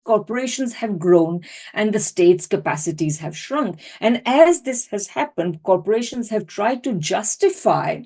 corporations have grown and the state's capacities have shrunk. And as this has happened, corporations have tried to justify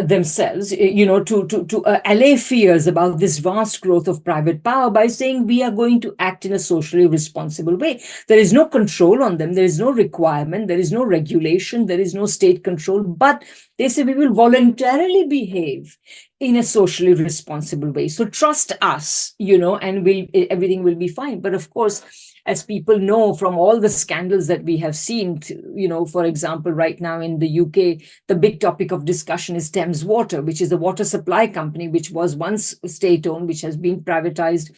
themselves, to allay fears about this vast growth of private power by saying we are going to act in a socially responsible way. There is no control on them. There is no requirement. There is no regulation. There is no state control. But they say we will voluntarily behave in a socially responsible way. So trust us, and everything will be fine. But of course, as people know from all the scandals that we have seen, for example, right now in the UK, the big topic of discussion is Thames Water, which is a water supply company, which was once state-owned, which has been privatized.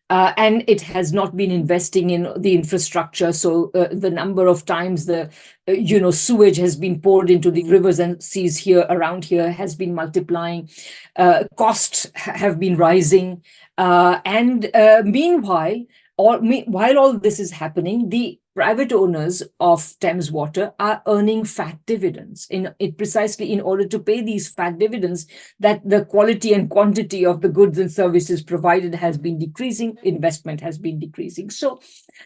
And it has not been investing in the infrastructure. So the number of times the sewage has been poured into the rivers and seas here around here has been multiplying. Costs have been rising. And meanwhile, while all this is happening, the private owners of Thames Water are earning fat dividends precisely in order to pay these fat dividends that the quality and quantity of the goods and services provided has been decreasing, investment has been decreasing. So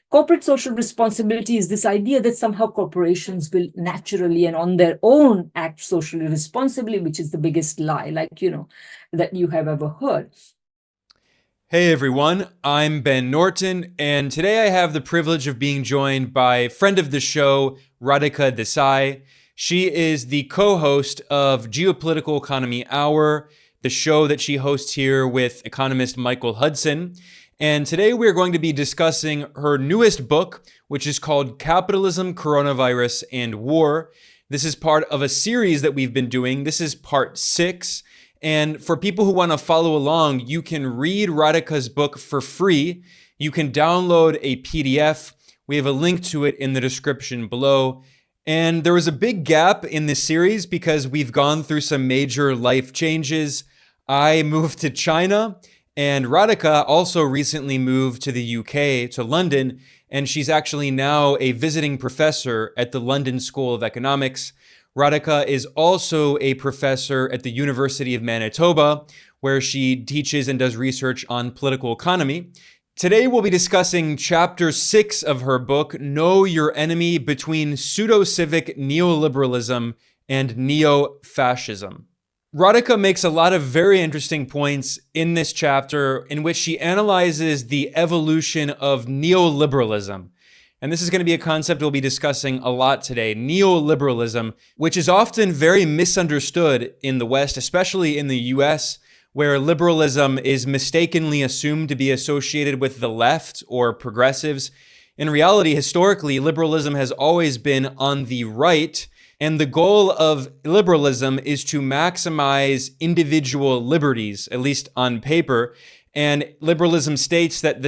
corporate social responsibility is this idea that somehow corporations will naturally and on their own act socially responsibly, which is the biggest lie, that you have ever heard. Hey everyone, I'm Ben Norton, and today I have the privilege of being joined by friend of the show, Radhika Desai. She is the co-host of Geopolitical Economy Hour, the show that she hosts here with economist Michael Hudson. And today we're going to be discussing her newest book, which is called Capitalism, Coronavirus, and War. This is part of a series that we've been doing. This is part 6. And for people who want to follow along, you can read Radhika's book for free. You can download a PDF. We have a link to it in the description below. And there was a big gap in this series because we've gone through some major life changes. I moved to China, and Radhika also recently moved to the UK, to London, and she's actually now a visiting professor at the London School of Economics. Radhika is also a professor at the University of Manitoba, where she teaches and does research on political economy. Today, we'll be discussing chapter 6 of her book, Know Your Enemy Between Pseudo-civic Neoliberalism and Neo-fascism. Radhika makes a lot of very interesting points in this chapter in which she analyzes the evolution of neoliberalism. And this is going to be a concept we'll be discussing a lot today, neoliberalism, which is often very misunderstood in the West, especially in the US, where liberalism is mistakenly assumed to be associated with the left or progressives. In reality, historically, liberalism has always been on the right, and the goal of liberalism is to maximize individual liberties, at least on paper. And liberalism states that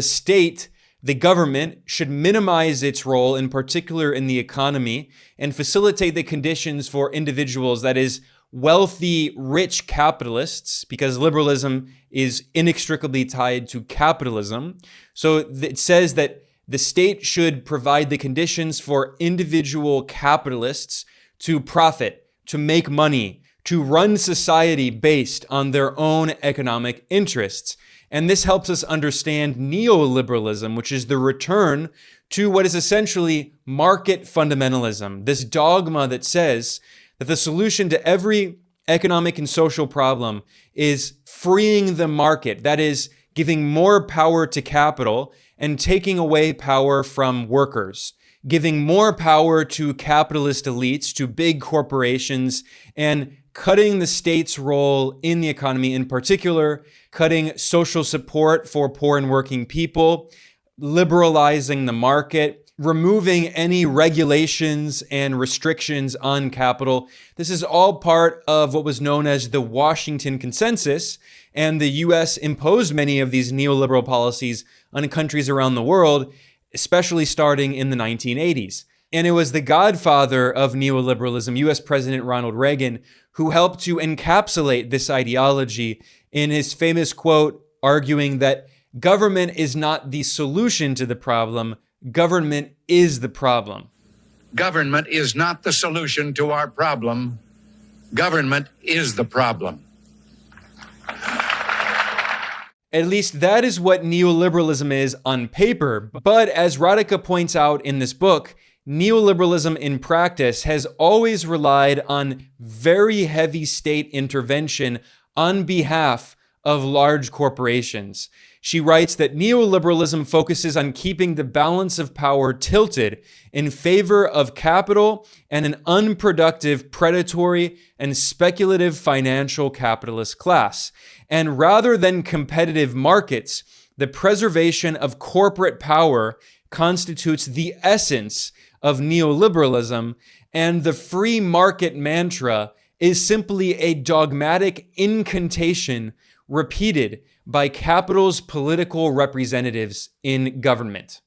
the government should minimize its role, in particular in the economy, and facilitate the conditions for individuals, that is, wealthy, rich capitalists, because liberalism is inextricably tied to capitalism. So it says that the state should provide the conditions for individual capitalists to profit, to make money, to run society based on their own economic interests. And this helps us understand neoliberalism, which is the return to what is essentially market fundamentalism, this dogma that says that the solution to every economic and social problem is freeing the market, that is, giving more power to capital and taking away power from workers, giving more power to capitalist elites, to big corporations, and cutting the state's role in the economy, in particular, cutting social support for poor and working people, liberalizing the market, removing any regulations and restrictions on capital. This is all part of what was known as the Washington Consensus, and the US imposed many of these neoliberal policies on countries around the world, especially starting in the 1980s. And it was the godfather of neoliberalism, US President Ronald Reagan, who helped to encapsulate this ideology in his famous quote, arguing that government is not the solution to the problem, government is the problem. Government is not the solution to our problem, government is the problem. At least that is what neoliberalism is on paper. But as Radhika points out in this book, neoliberalism in practice has always relied on very heavy state intervention on behalf of large corporations. She writes that neoliberalism focuses on keeping the balance of power tilted in favor of capital and an unproductive, predatory, and speculative financial capitalist class. And rather than competitive markets, the preservation of corporate power constitutes the essence of neoliberalism, and the free market mantra is simply a dogmatic incantation repeated by capital's political representatives in government.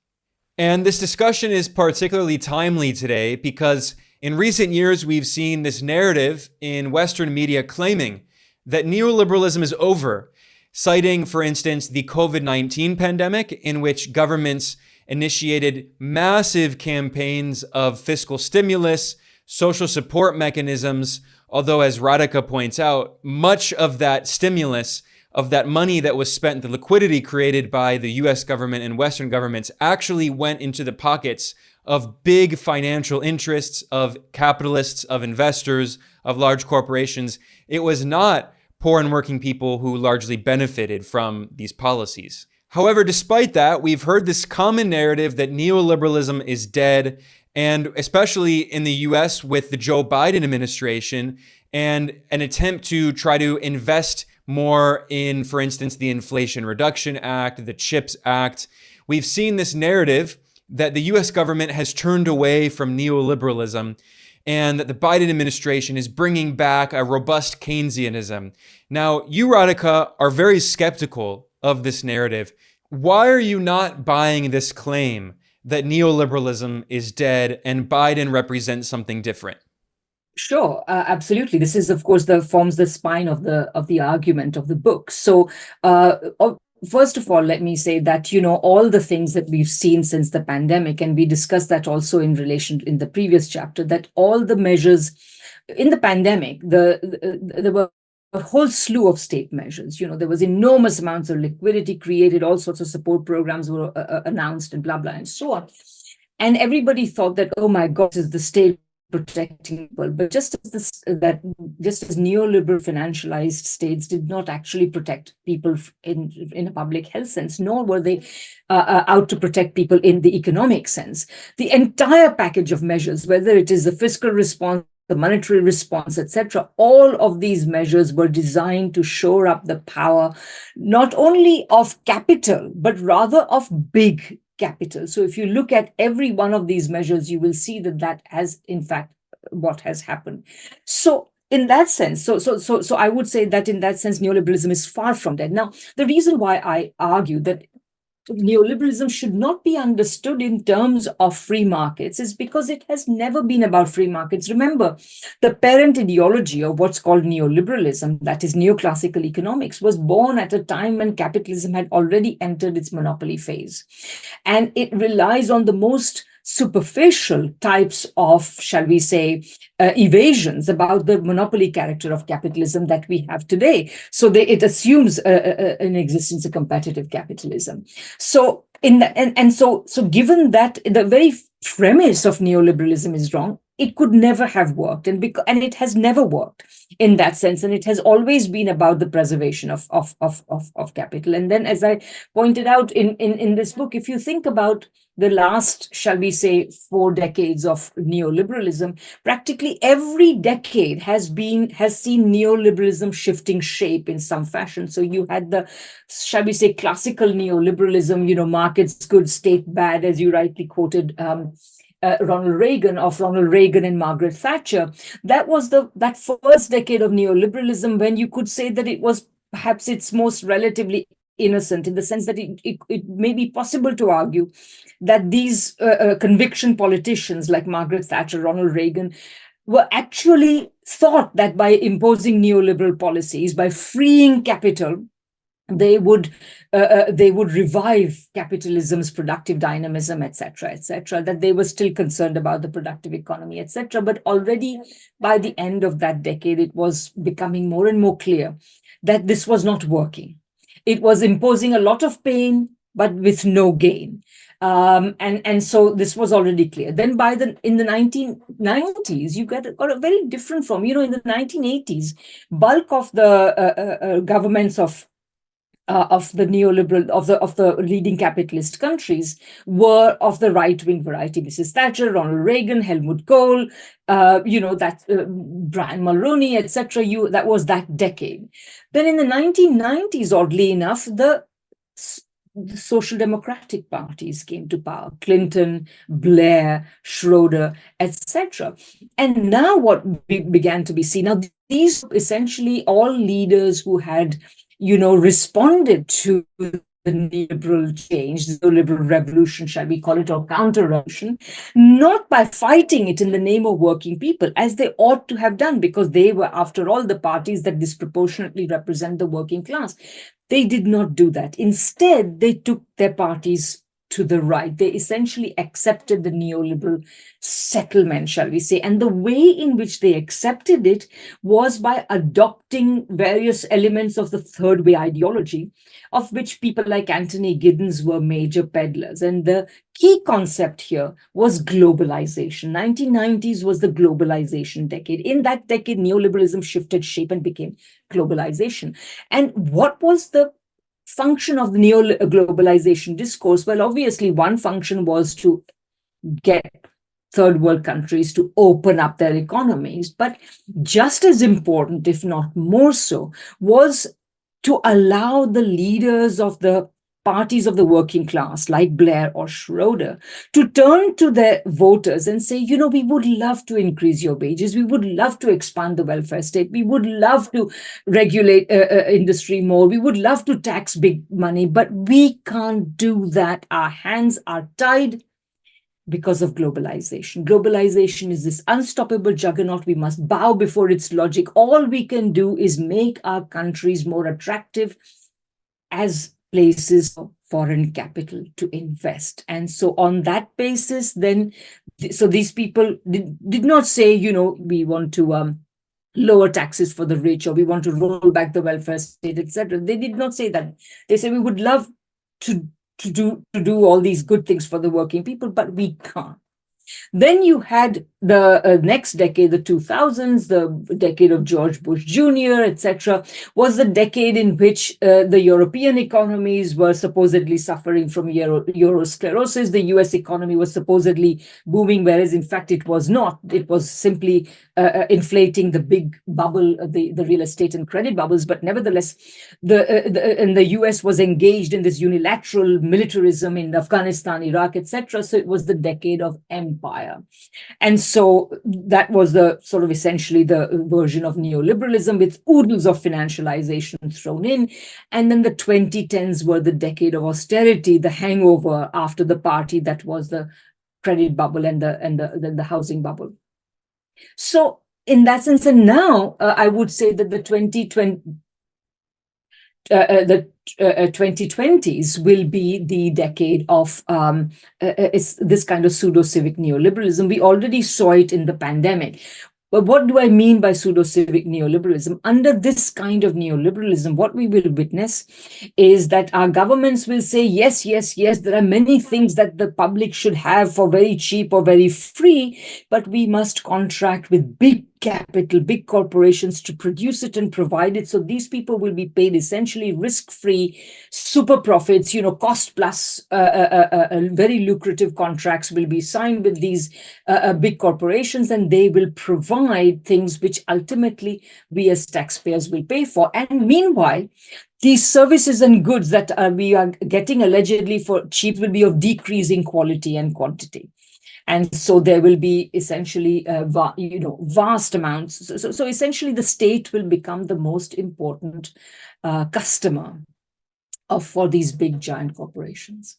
And this discussion is particularly timely today because in recent years we've seen this narrative in Western media claiming that neoliberalism is over, citing, for instance, the COVID-19 pandemic, in which governments initiated massive campaigns of fiscal stimulus, social support mechanisms, although, as Radhika points out, much of that stimulus, of that money that was spent, the liquidity created by the US government and Western governments, actually went into the pockets of big financial interests, of capitalists, of investors, of large corporations. It was not poor and working people who largely benefited from these policies. However, despite that, we've heard this common narrative that neoliberalism is dead, and especially in the US with the Joe Biden administration and an attempt to try to invest more in, for instance, the Inflation Reduction Act, the CHIPS Act. We've seen this narrative that the US government has turned away from neoliberalism and that the Biden administration is bringing back a robust Keynesianism. Now, you, Radhika, are very skeptical of this narrative. Why are you not buying this claim that neoliberalism is dead and Biden represents something different? Sure, absolutely. This is, of course, forms the spine of the argument of the book. So, first of all, let me say that, all the things that we've seen since the pandemic, and we discussed that also in relation in the previous chapter, that all the measures in the pandemic, there were a whole slew of state measures. There was enormous amounts of liquidity created, all sorts of support programs were announced, and blah, blah, and so on. And everybody thought that, oh my God, this is the state protecting people. But just as neoliberal financialized states did not actually protect people in a public health sense, nor were they out to protect people in the economic sense. The entire package of measures, whether it is the fiscal response, the monetary response, etc., all of these measures were designed to shore up the power, not only of capital, but rather of big capital. So if you look at every one of these measures, you will see that has, in fact, what has happened. So in that sense, so I would say that in that sense, neoliberalism is far from dead. Now, the reason why I argue that neoliberalism should not be understood in terms of free markets is because it has never been about free markets. Remember, the parent ideology of what's called neoliberalism, that is neoclassical economics, was born at a time when capitalism had already entered its monopoly phase. And it relies on the most superficial types of, shall we say, evasions about the monopoly character of capitalism that we have today. So it assumes an existence of competitive capitalism. So so given that the very premise of neoliberalism is wrong, it could never have worked, and it has never worked in that sense, and it has always been about the preservation of capital. And then, as I pointed out in this book, if you think about the last, shall we say, 4 decades of neoliberalism, practically every decade has seen neoliberalism shifting shape in some fashion. So you had the, shall we say, classical neoliberalism, markets good, state bad, as you rightly quoted Ronald Reagan and Margaret Thatcher. That was that first decade of neoliberalism when you could say that it was perhaps its most relatively innocent, in the sense that it may be possible to argue that these conviction politicians like Margaret Thatcher, Ronald Reagan, were actually thought that by imposing neoliberal policies, by freeing capital, they would revive capitalism's productive dynamism, etc., that they were still concerned about the productive economy, etc. But already by the end of that decade, it was becoming more and more clear that this was not working. It was imposing a lot of pain, but with no gain. And so this was already clear. Then in the 1990s, you got a very different form. In the 1980s, bulk of the governments of the neoliberal of the leading capitalist countries were of the right-wing variety. Mrs. Thatcher, Ronald Reagan, Helmut Kohl, Brian Mulroney, etc. That was that decade. Then in the 1990s, oddly enough, the social democratic parties came to power: Clinton, Blair, Schroeder, etc. And now what began to be seen, now these essentially all leaders who had responded to the neoliberal change, the neoliberal revolution, shall we call it, or counter-revolution, not by fighting it in the name of working people, as they ought to have done, because they were, after all, the parties that disproportionately represent the working class. They did not do that. Instead, they took their parties to the right. They essentially accepted the neoliberal settlement, shall we say. And the way in which they accepted it was by adopting various elements of the third way ideology, of which people like Anthony Giddens were major peddlers. And the key concept here was globalization. 1990s was the globalization decade. In that decade, neoliberalism shifted shape and became globalization. And what was the function of the neo-globalization discourse? Well, obviously, one function was to get third world countries to open up their economies. But just as important, if not more so, was to allow the leaders of the parties of the working class, like Blair or Schroeder, to turn to their voters and say, we would love to increase your wages. We would love to expand the welfare state. We would love to regulate industry more. We would love to tax big money, but we can't do that. Our hands are tied because of globalization. Globalization is this unstoppable juggernaut. We must bow before its logic. All we can do is make our countries more attractive as places for foreign capital to invest. And so on that basis, then, so these people did not say, we want to lower taxes for the rich, or we want to roll back the welfare state, etc. They did not say that. They said we would love to do all these good things for the working people, but we can't. Then you had the next decade, the 2000s, the decade of George Bush Jr., etc., was the decade in which the European economies were supposedly suffering from eurosclerosis. The US economy was supposedly booming, whereas in fact it was not. It was simply inflating the big bubble, the real estate and credit bubbles. But nevertheless, the US was engaged in this unilateral militarism in Afghanistan, Iraq, etc. So it was the decade of empire. And so that was the sort of essentially the version of neoliberalism, with oodles of financialization thrown in. And then the 2010s were the decade of austerity, the hangover after the party that was the credit bubble and the housing bubble. So in that sense, and now I would say that the 2020s will be the decade of this kind of pseudo-civic neoliberalism. We already saw it in the pandemic. But what do I mean by pseudo-civic neoliberalism? Under this kind of neoliberalism, what we will witness is that our governments will say, yes, yes, yes, there are many things that the public should have for very cheap or very free, but we must contract with big capital, big corporations to produce it and provide it. So these people will be paid essentially risk-free, super profits, cost plus very lucrative contracts will be signed with these big corporations, and they will provide things which ultimately we as taxpayers will pay for. And meanwhile, these services and goods that we are getting allegedly for cheap will be of decreasing quality and quantity. And so there will be essentially, vast amounts. So essentially, the state will become the most important customer for these big giant corporations.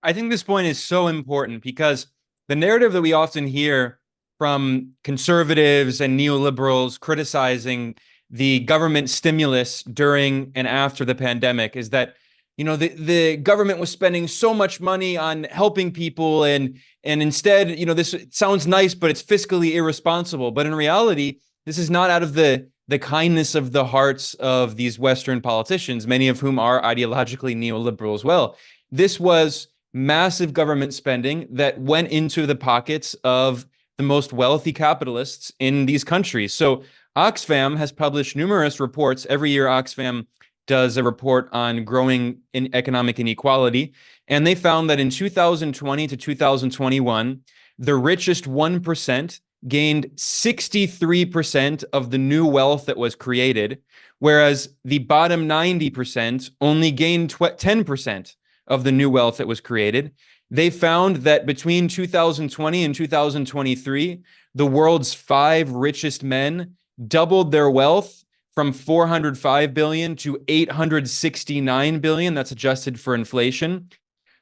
I think this point is so important because the narrative that we often hear from conservatives and neoliberals criticizing the government stimulus during and after the pandemic is that the government was spending so much money on helping people, and instead, this sounds nice, but it's fiscally irresponsible. But in reality, this is not out of the the kindness of the hearts of these Western politicians, many of whom are ideologically neoliberal as well. This was massive government spending that went into the pockets of the most wealthy capitalists in these countries. So Oxfam has published numerous reports. Every year, Oxfam does a report on growing in economic inequality. And they found that in 2020 to 2021, the richest 1% gained 63% of the new wealth that was created, whereas the bottom 90% only gained 10% of the new wealth that was created. They found that between 2020 and 2023, the world's 5 richest men doubled their wealth from 405 billion to 869 billion. That's adjusted for inflation.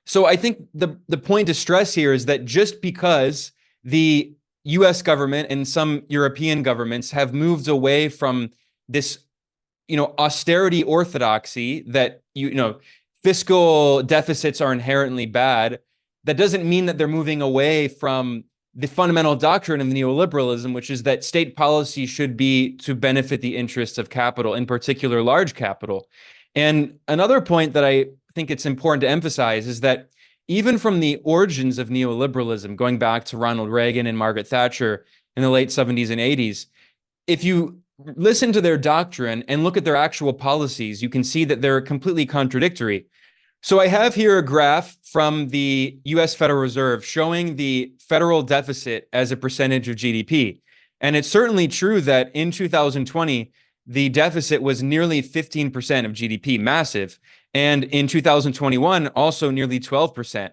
So I think the point to stress here is that just because the US government and some European governments have moved away from this, austerity orthodoxy that, fiscal deficits are inherently bad, that doesn't mean that they're moving away from the fundamental doctrine of neoliberalism, which is that state policy should be to benefit the interests of capital, in particular large capital. And another point that I think it's important to emphasize is that even from the origins of neoliberalism, going back to Ronald Reagan and Margaret Thatcher in the late 70s and 80s, if you listen to their doctrine and look at their actual policies, you can see that they're completely contradictory. So I have here a graph from the US Federal Reserve showing the federal deficit as a percentage of GDP. And it's certainly true that in 2020, the deficit was nearly 15% of GDP, massive. And in 2021, also nearly 12%.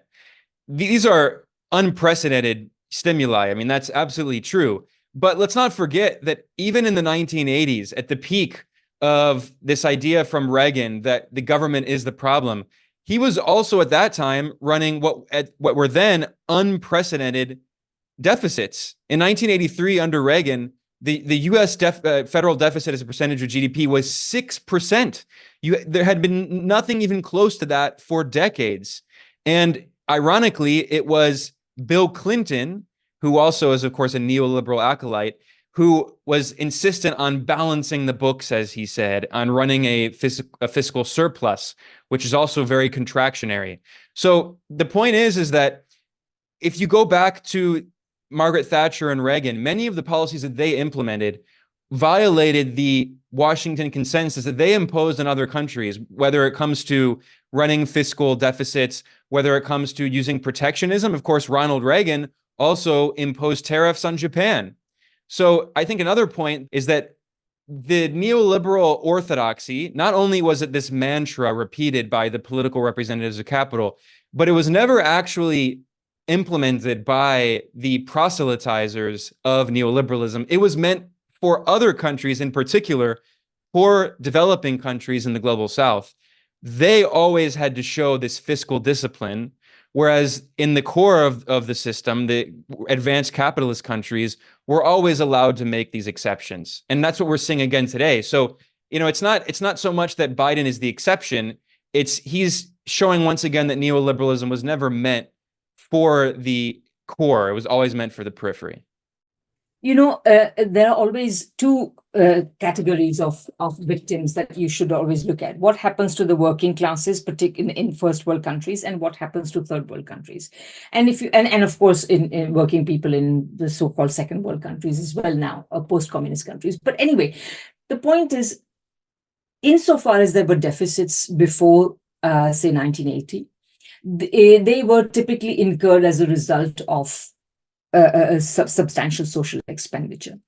These are unprecedented stimuli. I mean, that's absolutely true. But let's not forget that even in the 1980s, at the peak of this idea from Reagan that the government is the problem, he was also at that time running what were then unprecedented deficits. In 1983, under Reagan, the U.S. federal deficit as a percentage of GDP was 6%. There had been nothing even close to that for decades. And ironically, it was Bill Clinton, who also is, of course, a neoliberal acolyte, who was insistent on balancing the books, as he said, on running a fiscal surplus, which is also very contractionary. So the point is that if you go back to Margaret Thatcher and Reagan, many of the policies that they implemented violated the Washington consensus that they imposed on other countries, whether it comes to running fiscal deficits, whether it comes to using protectionism. Of course, Ronald Reagan also imposed tariffs on Japan. So I think another point is that the neoliberal orthodoxy, not only was it this mantra repeated by the political representatives of capital, but it was never actually implemented by the proselytizers of neoliberalism. It was meant for other countries, in particular, for developing countries in the global south. They always had to show this fiscal discipline, whereas in the core of the system, the advanced capitalist countries were always allowed to make these exceptions. And that's what we're seeing again today. So, it's not so much that Biden is the exception. He's showing once again that neoliberalism was never meant for the core. It was always meant for the periphery. There are always two categories of victims that you should always look at. What happens to the working classes, particularly in first world countries, and what happens to third world countries. And and of course, in working people in the so-called second world countries as well now, post-communist countries. But anyway, the point is, insofar as there were deficits before, say, 1980, they were typically incurred as a result of a substantial social expenditure.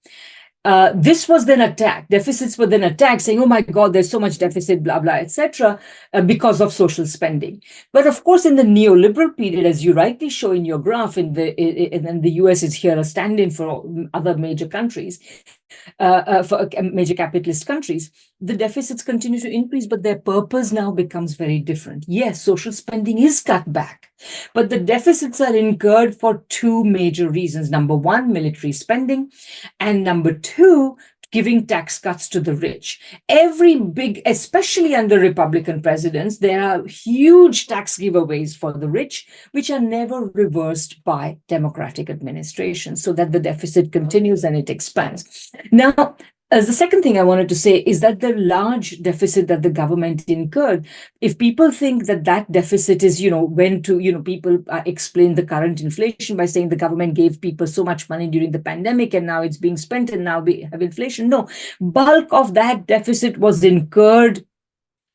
This was then attacked. Deficits were then attacked, saying, "Oh my God, there's so much deficit, blah blah, etc." Because of social spending. But of course, in the neoliberal period, as you rightly show in your graph, and the US is here a stand-in for other major countries, for major capitalist countries, the deficits continue to increase, but their purpose now becomes very different. Yes, social spending is cut back, but the deficits are incurred for two major reasons. Number one, military spending, and number two, giving tax cuts to the rich. Especially under Republican presidents, there are huge tax giveaways for the rich, which are never reversed by Democratic administrations, so that the deficit continues and it expands. Now, As the second thing I wanted to say is that the large deficit that the government incurred, if people think that that deficit is, went to, people explain the current inflation by saying the government gave people so much money during the pandemic and now it's being spent and now we have inflation. No, bulk of that deficit was incurred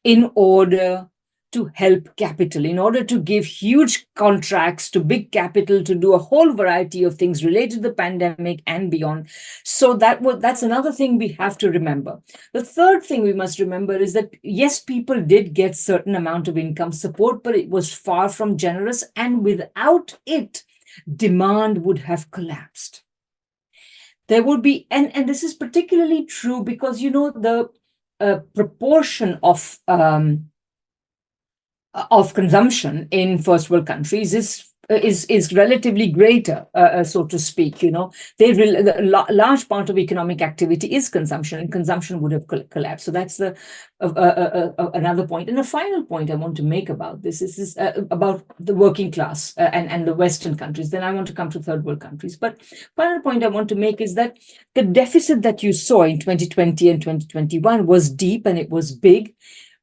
in order to help capital, in order to give huge contracts to big capital to do a whole variety of things related to the pandemic and beyond. So that's another thing we have to remember. The third thing we must remember is that, yes, people did get certain amount of income support, but it was far from generous, and without it, demand would have collapsed. There would be, and this is particularly true because, the proportion of consumption in first world countries is relatively greater, so to speak. The large part of economic activity is consumption, and consumption would have collapsed. So that's another point. And a final point I want to make about this is about the working class and the Western countries. Then I want to come to third world countries. But final point I want to make is that the deficit that you saw in 2020 and 2021 was deep and it was big.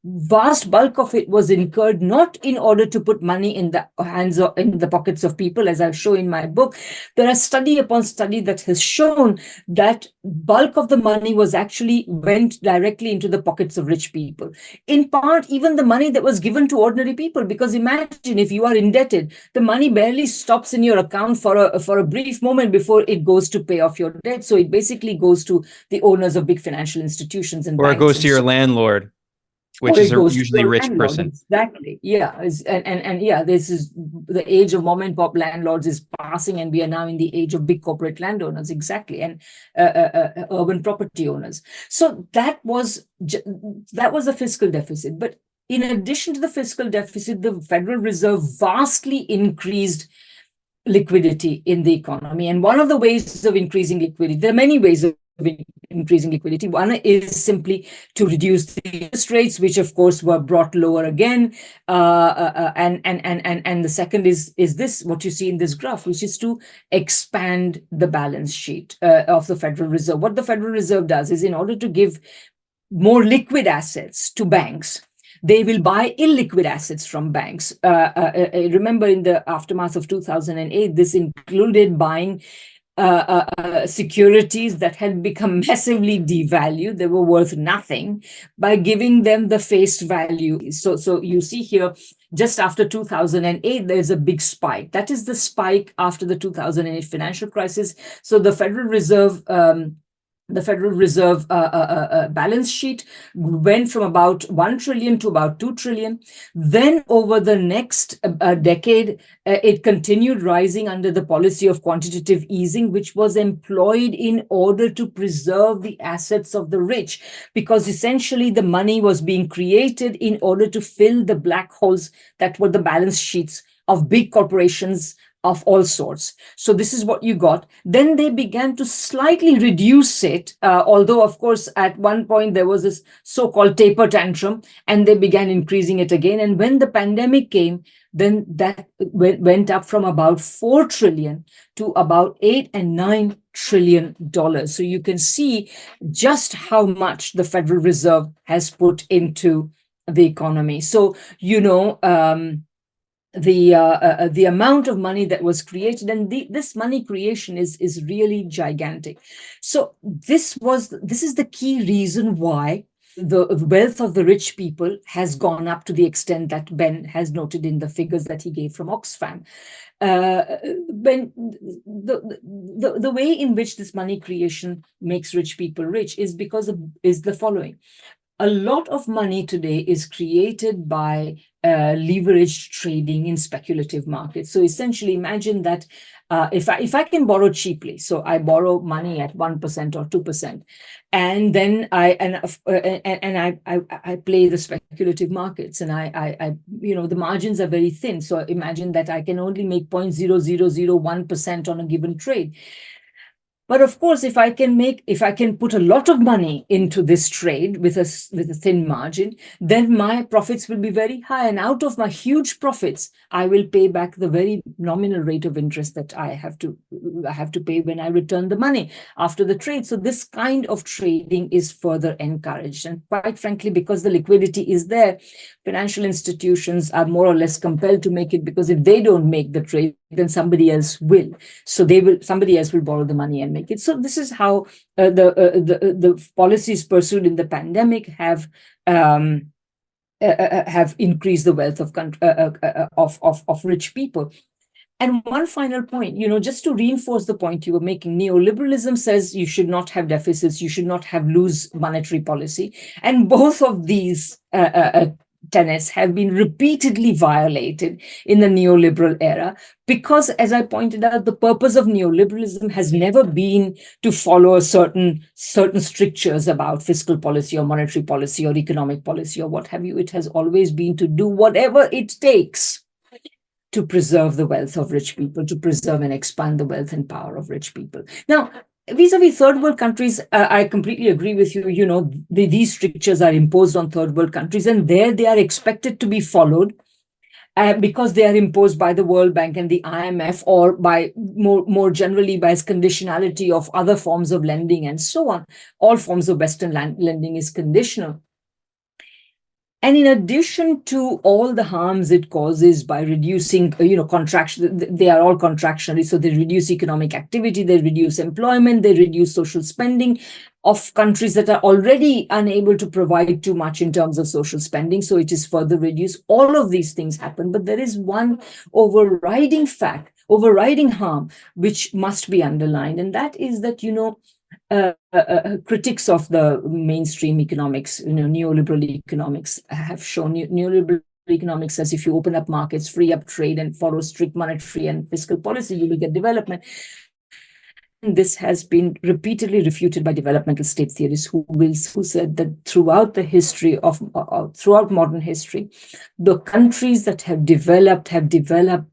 Vast bulk of it was incurred not in order to put money in the hands or in the pockets of people, as I show in my book. There are study upon study that has shown that bulk of the money was actually went directly into the pockets of rich people. In part, even the money that was given to ordinary people, because imagine if you are indebted, the money barely stops in your account for a brief moment before it goes to pay off your debt. So it basically goes to the owners of big financial institutions and Or banks. it goes to your landlord, which or is it a goes to usually your rich landlord. person. Exactly. Yeah. And yeah, this is the age of mom and pop landlords is passing, and we are now in the age of big corporate landowners. Exactly. And urban property owners. So that was a fiscal deficit. But in addition to the fiscal deficit, the Federal Reserve vastly increased liquidity in the economy. And one of the ways of increasing liquidity, there are many ways of increasing liquidity. One is simply to reduce the interest rates, which of course were brought lower again. And the second is this, what you see in this graph, which is to expand the balance sheet of the Federal Reserve. What the Federal Reserve does is, in order to give more liquid assets to banks, they will buy illiquid assets from banks. Remember, in the aftermath of 2008, this included buying securities that had become massively devalued. They were worth nothing, by giving them the face value. So you see here, just after 2008, there's a big spike. That is the spike after the 2008 financial crisis. So the Federal Reserve balance sheet went from about 1 trillion to about 2 trillion. Then over the next decade, it continued rising under the policy of quantitative easing, which was employed in order to preserve the assets of the rich, because essentially the money was being created in order to fill the black holes that were the balance sheets of big corporations of all sorts. So this is what you got. Then they began to slightly reduce it, although, of course, at one point there was this so-called taper tantrum, and they began increasing it again. And when the pandemic came, then that went up from about 4 trillion to about 8 and 9 trillion dollars. So you can see just how much the Federal Reserve has put into the economy. So, the amount of money that was created, and this money creation is really gigantic. So this is the key reason why the wealth of the rich people has gone up to the extent that Ben has noted in the figures that he gave from Oxfam. Ben, the way in which this money creation makes rich people rich is the following. A lot of money today is created by leveraged trading in speculative markets. So essentially, imagine that if I can borrow cheaply, so I borrow money at 1% or 2%, and then I play the speculative markets, and I the margins are very thin. So imagine that I can only make 0.0001% on a given trade. But of course, if I can put a lot of money into this trade with a thin margin, then my profits will be very high. And out of my huge profits, I will pay back the very nominal rate of interest that I have to pay when I return the money after the trade. So this kind of trading is further encouraged. And quite frankly, because the liquidity is there, financial institutions are more or less compelled to make it, because if they don't make the trade, then somebody else will. So somebody else will borrow the money and make it. So this is how the policies pursued in the pandemic have increased the wealth of rich people. And one final point, just to reinforce the point you were making, neoliberalism says you should not have deficits, you should not have loose monetary policy. And both of these tenets have been repeatedly violated in the neoliberal era, because, as I pointed out, the purpose of neoliberalism has never been to follow certain strictures about fiscal policy or monetary policy or economic policy or what have you. It has always been to do whatever it takes to preserve the wealth of rich people, to preserve and expand the wealth and power of rich people. Now, vis-a-vis third world countries, I completely agree with you. These strictures are imposed on third world countries, and there they are expected to be followed because they are imposed by the World Bank and the IMF, or by more generally by conditionality of other forms of lending and so on. All forms of Western lending is conditional. And in addition to all the harms it causes by reducing, contraction, they are all contractionary. So they reduce economic activity, they reduce employment, they reduce social spending of countries that are already unable to provide too much in terms of social spending. So it is further reduced. All of these things happen. But there is one overriding harm, which must be underlined. And that is that, critics of the mainstream economics, neoliberal economics, have shown neoliberal economics says if you open up markets, free up trade, and follow strict monetary and fiscal policy, you will get development. This has been repeatedly refuted by developmental state theorists who said that throughout modern history, the countries that have developed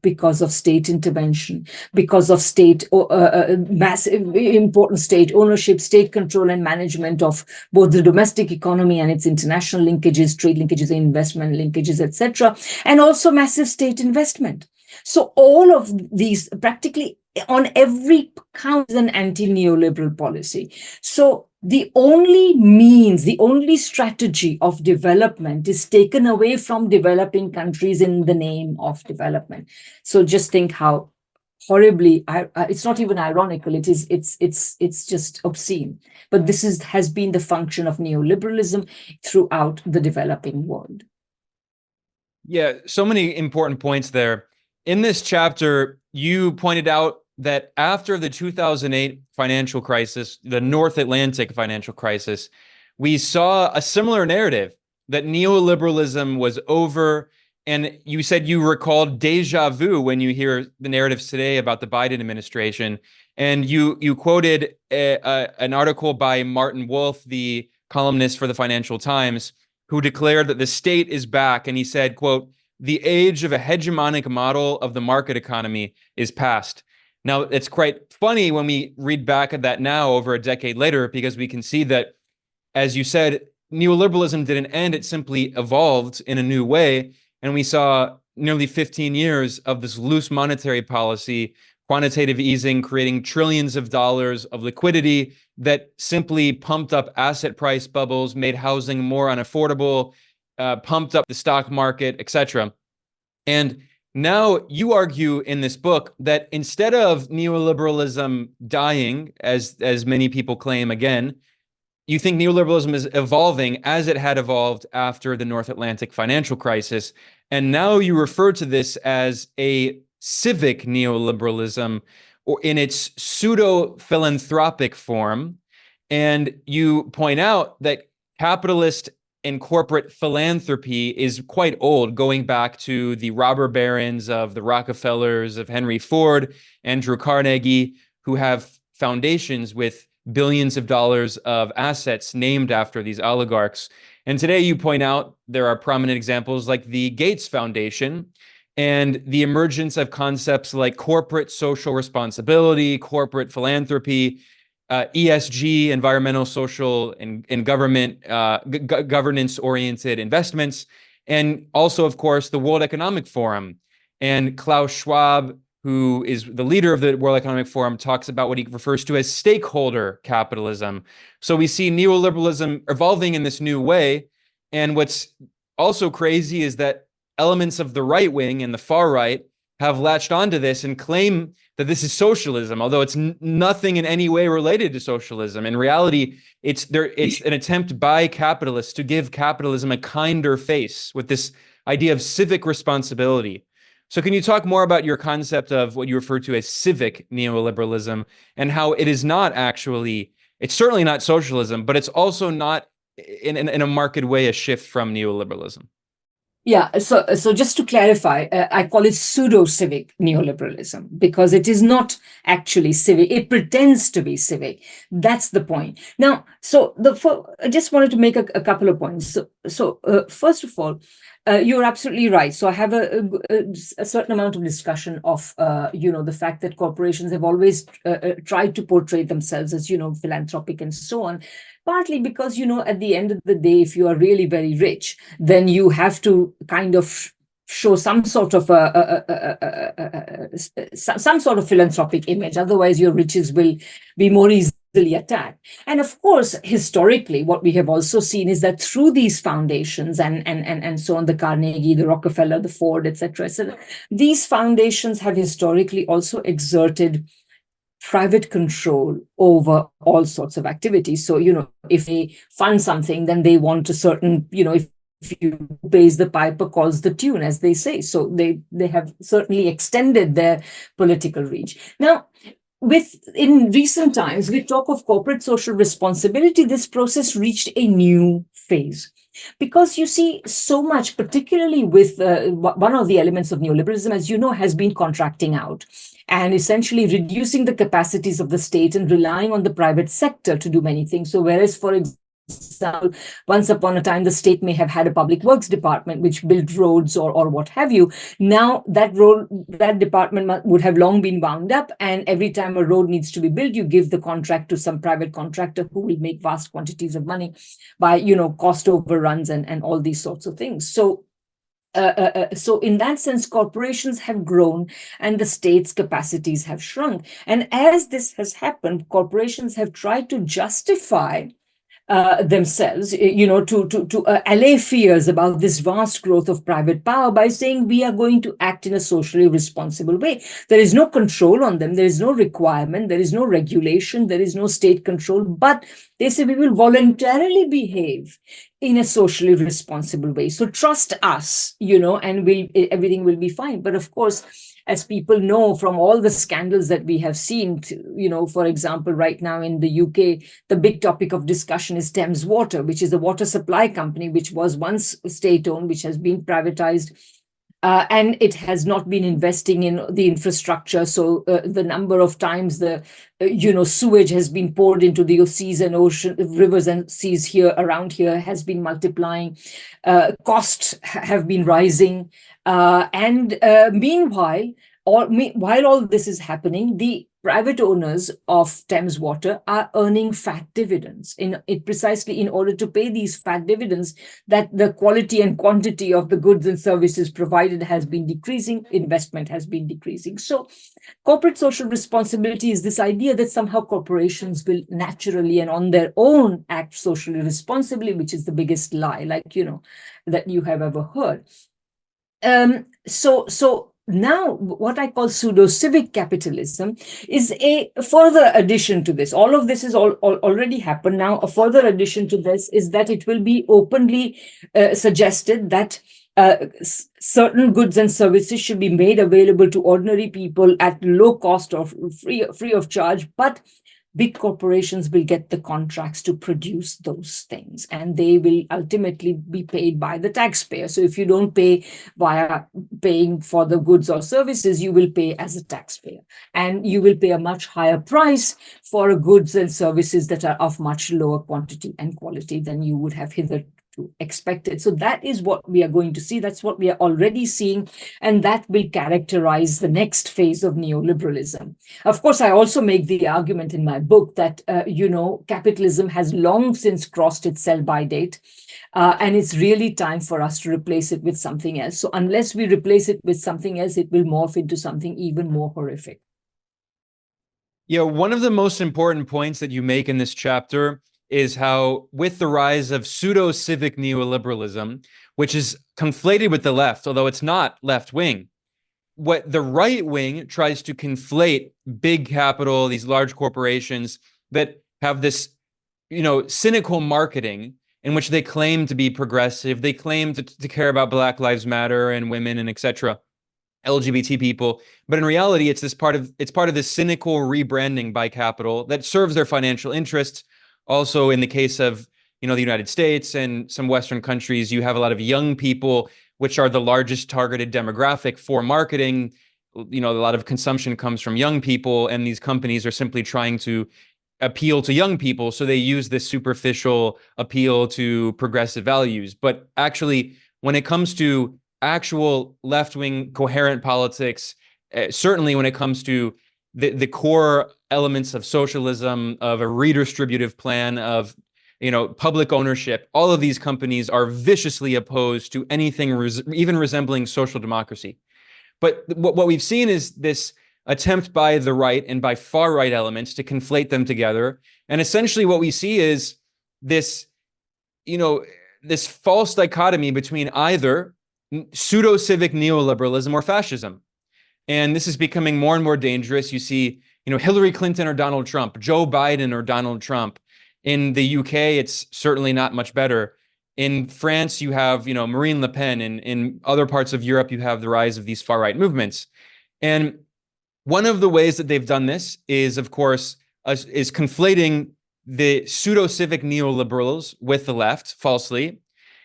because of state intervention, because of state massive, important state ownership, state control and management of both the domestic economy and its international linkages, trade linkages, investment linkages, etc., and also massive state investment. So all of these, practically on every count, is an anti-neoliberal policy. So the only strategy of development is taken away from developing countries in the name of development. So just think how horribly, it's not even ironical, it's just obscene. But this has been the function of neoliberalism throughout the developing world. Yeah, so many important points there. In this chapter, you pointed out that after the 2008 financial crisis, the North Atlantic financial crisis, we saw a similar narrative that neoliberalism was over. And you said you recalled deja vu when you hear the narratives today about the Biden administration. And you quoted an article by Martin Wolf, the columnist for the Financial Times, who declared that the state is back. And he said, quote, "The age of a hegemonic model of the market economy is past." Now, it's quite funny when we read back at that now over a decade later, because we can see that, as you said, neoliberalism didn't end, it simply evolved in a new way. And we saw nearly 15 years of this loose monetary policy, quantitative easing, creating trillions of dollars of liquidity that simply pumped up asset price bubbles, made housing more unaffordable, pumped up the stock market, etc. And now you argue in this book that instead of neoliberalism dying, as many people claim again, you think neoliberalism is evolving as it had evolved after the North Atlantic financial crisis. And now you refer to this as a civic neoliberalism, or in its pseudo-philanthropic form. And you point out that capitalist and corporate philanthropy is quite old, going back to the robber barons of the Rockefellers, of Henry Ford, Andrew Carnegie, who have foundations with billions of dollars of assets named after these oligarchs. And today you point out there are prominent examples like the Gates Foundation and the emergence of concepts like corporate social responsibility, corporate philanthropy, ESG, environmental, social, and government governance-oriented investments, and also, of course, the World Economic Forum. And Klaus Schwab, who is the leader of the World Economic Forum, talks about what he refers to as stakeholder capitalism. So we see neoliberalism evolving in this new way. And what's also crazy is that elements of the right wing and the far right have latched onto this and claim that this is socialism, although it's nothing in any way related to socialism. In reality, it's an attempt by capitalists to give capitalism a kinder face with this idea of civic responsibility. So can you talk more about your concept of what you refer to as civic neoliberalism and how it is not actually, it's certainly not socialism, but it's also not in a marked way a shift from neoliberalism? Yeah, so just to clarify, I call it pseudo-civic neoliberalism because it is not actually civic. It pretends to be civic. That's the point. Now, I just wanted to make a couple of points. First of all, you're absolutely right. So I have a certain amount of discussion of, the fact that corporations have always tried to portray themselves as, philanthropic and so on. Partly because, at the end of the day, if you are really very rich, then you have to kind of show some sort of some sort of philanthropic image. Otherwise, your riches will be more easily attacked. And of course, historically, what we have also seen is that through these foundations and so on, the Carnegie, the Rockefeller, the Ford, etc., these foundations have historically also exerted private control over all sorts of activities. So, if they fund something, then they want a certain, if you pays the piper calls the tune, as they say. So they have certainly extended their political reach. Now, in recent times, with talk of corporate social responsibility, this process reached a new phase. Because you see, so much, particularly with one of the elements of neoliberalism, as you know, has been contracting out and essentially reducing the capacities of the state and relying on the private sector to do many things. So whereas, for example, once upon a time, the state may have had a public works department which built roads or what have you. Now that department would have long been wound up, and every time a road needs to be built, you give the contract to some private contractor who will make vast quantities of money by cost overruns and all these sorts of things. So in that sense, corporations have grown and the state's capacities have shrunk. And as this has happened, corporations have tried to justify themselves, to allay fears about this vast growth of private power by saying we are going to act in a socially responsible way. There is no control on them. There is no requirement. There is no regulation. There is no state control. But they say we will voluntarily behave in a socially responsible way. So trust us, and everything will be fine. But of course, as people know from all the scandals that we have seen, for example, right now in the UK, the big topic of discussion is Thames Water, which is a water supply company, which was once state-owned, which has been privatized. And it has not been investing in the infrastructure. So the number of times the, sewage has been poured into the seas and ocean, rivers and seas here around here has been multiplying. Costs have been rising. And meanwhile, while all this is happening, the private owners of Thames Water are earning fat dividends precisely in order to pay these fat dividends that the quality and quantity of the goods and services provided has been decreasing, investment has been decreasing. So corporate social responsibility is this idea that somehow corporations will naturally and on their own act socially responsibly, which is the biggest lie, that you have ever heard. So now what I call pseudo-civic capitalism is a further addition to this. All of this is already happened. Now, a further addition to this is that it will be openly suggested that certain goods and services should be made available to ordinary people at low cost or free of charge, but big corporations will get the contracts to produce those things, and they will ultimately be paid by the taxpayer. So if you don't pay via paying for the goods or services, you will pay as a taxpayer, and you will pay a much higher price for goods and services that are of much lower quantity and quality than you would have hitherto to expect it. So that is what we are going to see. That's what we are already seeing. And that will characterize the next phase of neoliberalism. Of course, I also make the argument in my book that, capitalism has long since crossed its sell-by date. And it's really time for us to replace it with something else. So unless we replace it with something else, it will morph into something even more horrific. Yeah, one of the most important points that you make in this chapter is how, with the rise of pseudo-civic neoliberalism, which is conflated with the left, although it's not left-wing, what the right wing tries to conflate big capital, these large corporations that have this, cynical marketing in which they claim to be progressive, they claim to care about Black Lives Matter and women and etc., LGBT people, but in reality, it's part of this cynical rebranding by capital that serves their financial interests. Also, in the case of the United States and some Western countries, you have a lot of young people, which are the largest targeted demographic for marketing. A lot of consumption comes from young people, and these companies are simply trying to appeal to young people, so they use this superficial appeal to progressive values. But actually, when it comes to actual left-wing coherent politics, certainly when it comes to the core elements of socialism, of a redistributive plan, of public ownership, all of these companies are viciously opposed to anything even resembling social democracy. But what we've seen is this attempt by the right and by far-right elements to conflate them together. And essentially what we see is this, this false dichotomy between either pseudo-civic neoliberalism or fascism. And this is becoming more and more dangerous. You see, Hillary Clinton or Donald Trump, Joe Biden or Donald Trump. In the UK, it's certainly not much better. In France, you have, Marine Le Pen. And in other parts of Europe, you have the rise of these far-right movements. And one of the ways that they've done this is, of course, is conflating the pseudo-civic neoliberals with the left, falsely,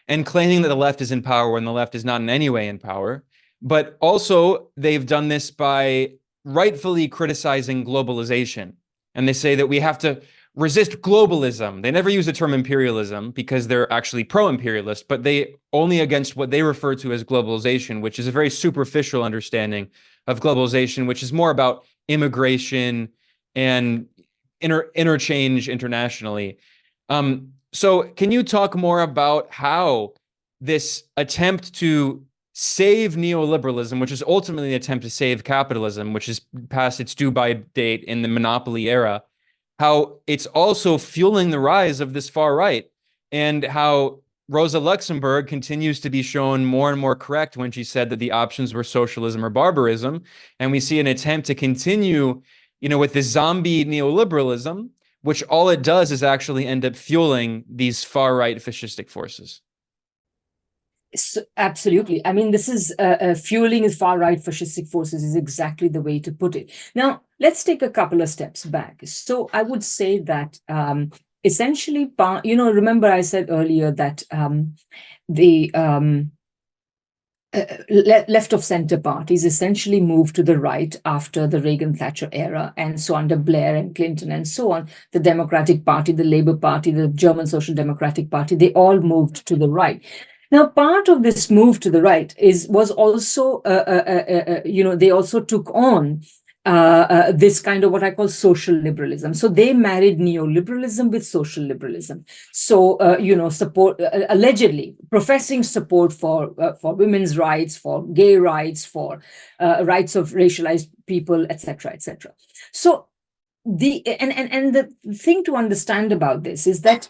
and claiming that the left is in power when the left is not in any way in power. But also, they've done this by rightfully criticizing globalization. And they say that we have to resist globalism. They never use the term imperialism because they're actually pro-imperialist, but they only against what they refer to as globalization, which is a very superficial understanding of globalization, which is more about immigration and interchange internationally. So can you talk more about how this attempt to save neoliberalism, which is ultimately an attempt to save capitalism, which is past its due-by date in the monopoly era, how it's also fueling the rise of this far right, and how Rosa Luxemburg continues to be shown more and more correct when she said that the options were socialism or barbarism. And we see an attempt to continue, with the zombie neoliberalism, which all it does is actually end up fueling these far-right fascistic forces. So, absolutely. I mean, this is fueling far-right fascistic forces is exactly the way to put it. Now, let's take a couple of steps back. So I would say that essentially, remember I said earlier that the left of center parties essentially moved to the right after the Reagan-Thatcher era. And so under Blair and Clinton and so on, the Democratic Party, the Labour Party, the German Social Democratic Party, they all moved to the right. Now, part of this move to the right was also, they also took on this kind of what I call social liberalism. So they married neoliberalism with social liberalism. So, support, allegedly professing support for women's rights, for gay rights, for rights of racialized people, etc., etc. So the thing to understand about this is that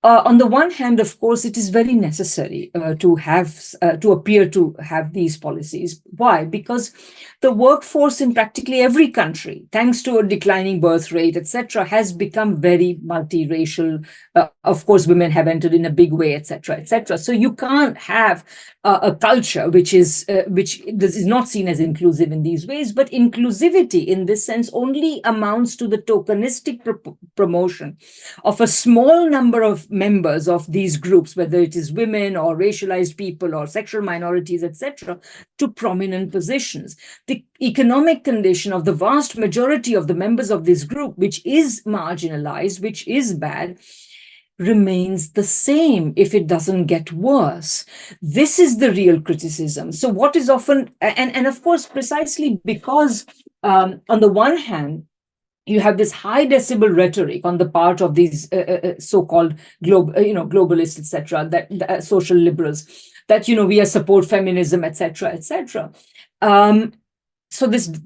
on the one hand, of course, it is very necessary to appear to have these policies. Why? Because the workforce in practically every country, thanks to a declining birth rate, etc., has become very multiracial. Of course, women have entered in a big way, etc., etc. So you can't have a culture which is not seen as inclusive in these ways. But inclusivity, in this sense, only amounts to the tokenistic promotion of a small number of members of these groups, whether it is women or racialized people or sexual minorities, etc., to prominent positions. The economic condition of the vast majority of the members of this group, which is marginalized, which is bad, remains the same if it doesn't get worse. This is the real criticism. So what is often, and of course, precisely because on the one hand, you have this high decibel rhetoric on the part of these so-called globalists, etc., that social liberals, that we are support feminism, etc., etc. So this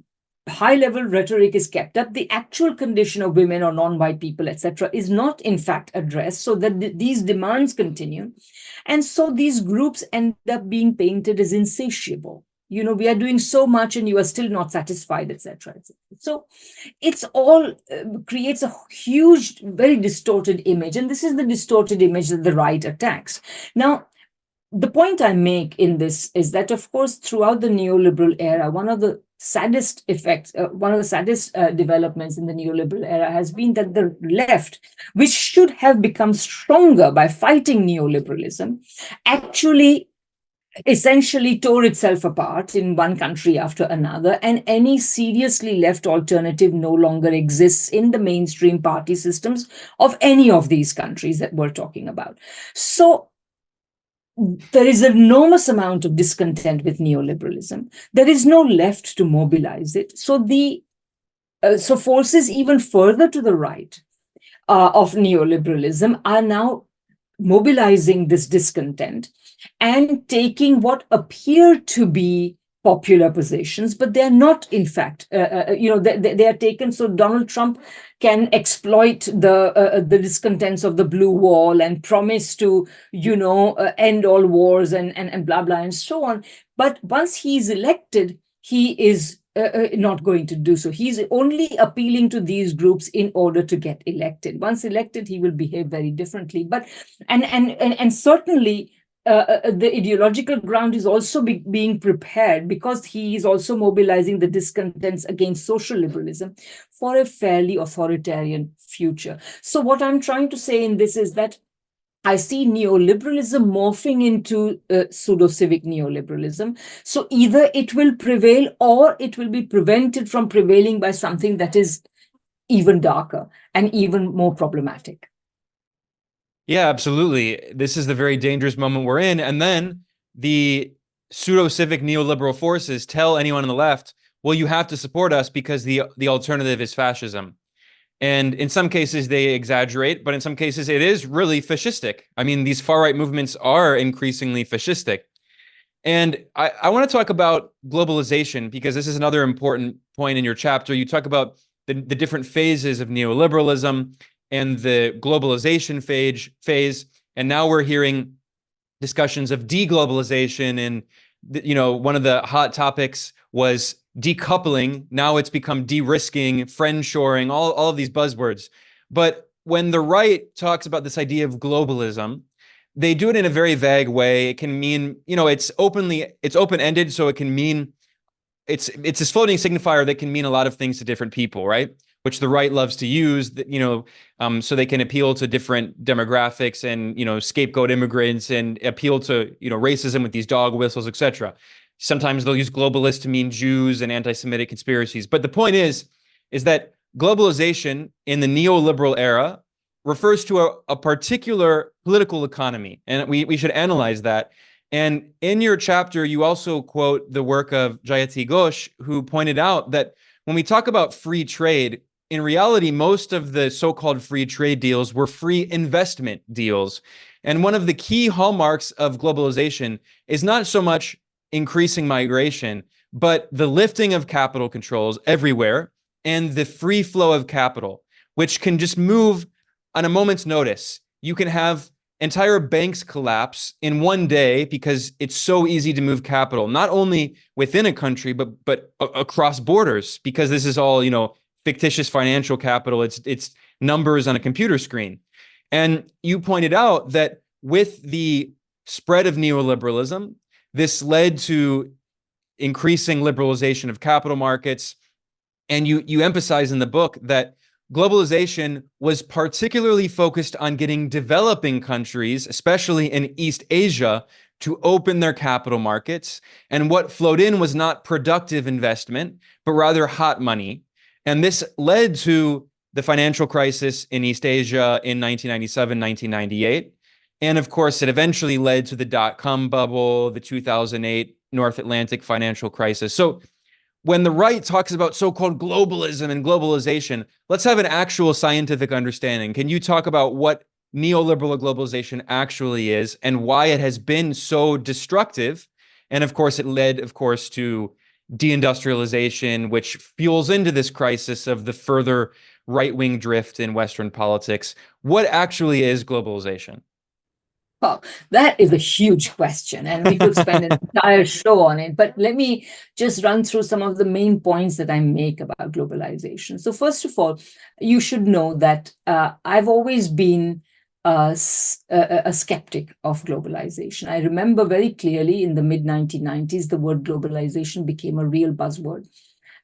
high-level rhetoric is kept up. The actual condition of women or non-white people, etc., is not in fact addressed, so that these demands continue, and so these groups end up being painted as insatiable. We are doing so much, and you are still not satisfied, etc., etc. So it's all creates a huge, very distorted image, and this is the distorted image that the right attacks. Now, the point I make in this is that, of course, throughout the neoliberal era, one of the saddest effects, one of the saddest developments in the neoliberal era has been that the left, which should have become stronger by fighting neoliberalism, actually essentially tore itself apart in one country after another, and any seriously left alternative no longer exists in the mainstream party systems of any of these countries that we're talking about. So there is an enormous amount of discontent with neoliberalism. There is no left to mobilize it. So so forces even further to the right of neoliberalism are now mobilizing this discontent and taking what appear to be popular positions, but they're not, in fact, they are taken so Donald Trump can exploit the discontents of the blue wall and promise to, end all wars and blah, blah, and so on. But once he's elected, he is not going to do so. He's only appealing to these groups in order to get elected. Once elected, he will behave very differently. But and certainly the ideological ground is also being prepared, because he is also mobilizing the discontents against social liberalism for a fairly authoritarian future. So what I'm trying to say in this is that I see neoliberalism morphing into pseudo-civic neoliberalism. So either it will prevail or it will be prevented from prevailing by something that is even darker and even more problematic. Yeah, absolutely. This is the very dangerous moment we're in. And then the pseudo-civic neoliberal forces tell anyone on the left, well, you have to support us because the alternative is fascism. And in some cases, they exaggerate, but in some cases, it is really fascistic. I mean, these far-right movements are increasingly fascistic. And I want to talk about globalization, because this is another important point in your chapter. You talk about the different phases of neoliberalism and the globalization phase. And now we're hearing discussions of deglobalization. And, one of the hot topics was decoupling. Now it's become de-risking, friendshoring, all of these buzzwords. But when the right talks about this idea of globalism, they do it in a very vague way. It can mean, it's open-ended, so it can mean, it's this floating signifier that can mean a lot of things to different people, right? Which the right loves to use, so they can appeal to different demographics and, scapegoat immigrants and appeal to, racism with these dog whistles, etc. Sometimes they'll use globalist to mean Jews and anti-Semitic conspiracies. But the point is that globalization in the neoliberal era refers to a particular political economy, and we should analyze that. And in your chapter, you also quote the work of Jayati Ghosh, who pointed out that when we talk about free trade, in reality, most of the so-called free trade deals were free investment deals. And one of the key hallmarks of globalization is not so much increasing migration, but the lifting of capital controls everywhere and the free flow of capital, which can just move on a moment's notice. You can have entire banks collapse in one day because it's so easy to move capital, not only within a country, but across borders, because this is all, fictitious financial capital. It's numbers on a computer screen. And you pointed out that with the spread of neoliberalism, this led to increasing liberalization of capital markets. And you emphasize in the book that globalization was particularly focused on getting developing countries, especially in East Asia, to open their capital markets. And what flowed in was not productive investment, but rather hot money. And this led to the financial crisis in East Asia in 1997, 1998. And of course, it eventually led to the dot-com bubble, the 2008 North Atlantic financial crisis. So when the right talks about so-called globalism and globalization, let's have an actual scientific understanding. Can you talk about what neoliberal globalization actually is and why it has been so destructive? And of course, it led, of course, to deindustrialization, which fuels into this crisis of the further right-wing drift in Western politics. What actually is globalization? Well, that is a huge question, and we could spend an entire show on it. But let me just run through some of the main points that I make about globalization. So first of all, you should know that I've always been a skeptic of globalization. I remember very clearly in the mid-1990s, the word globalization became a real buzzword.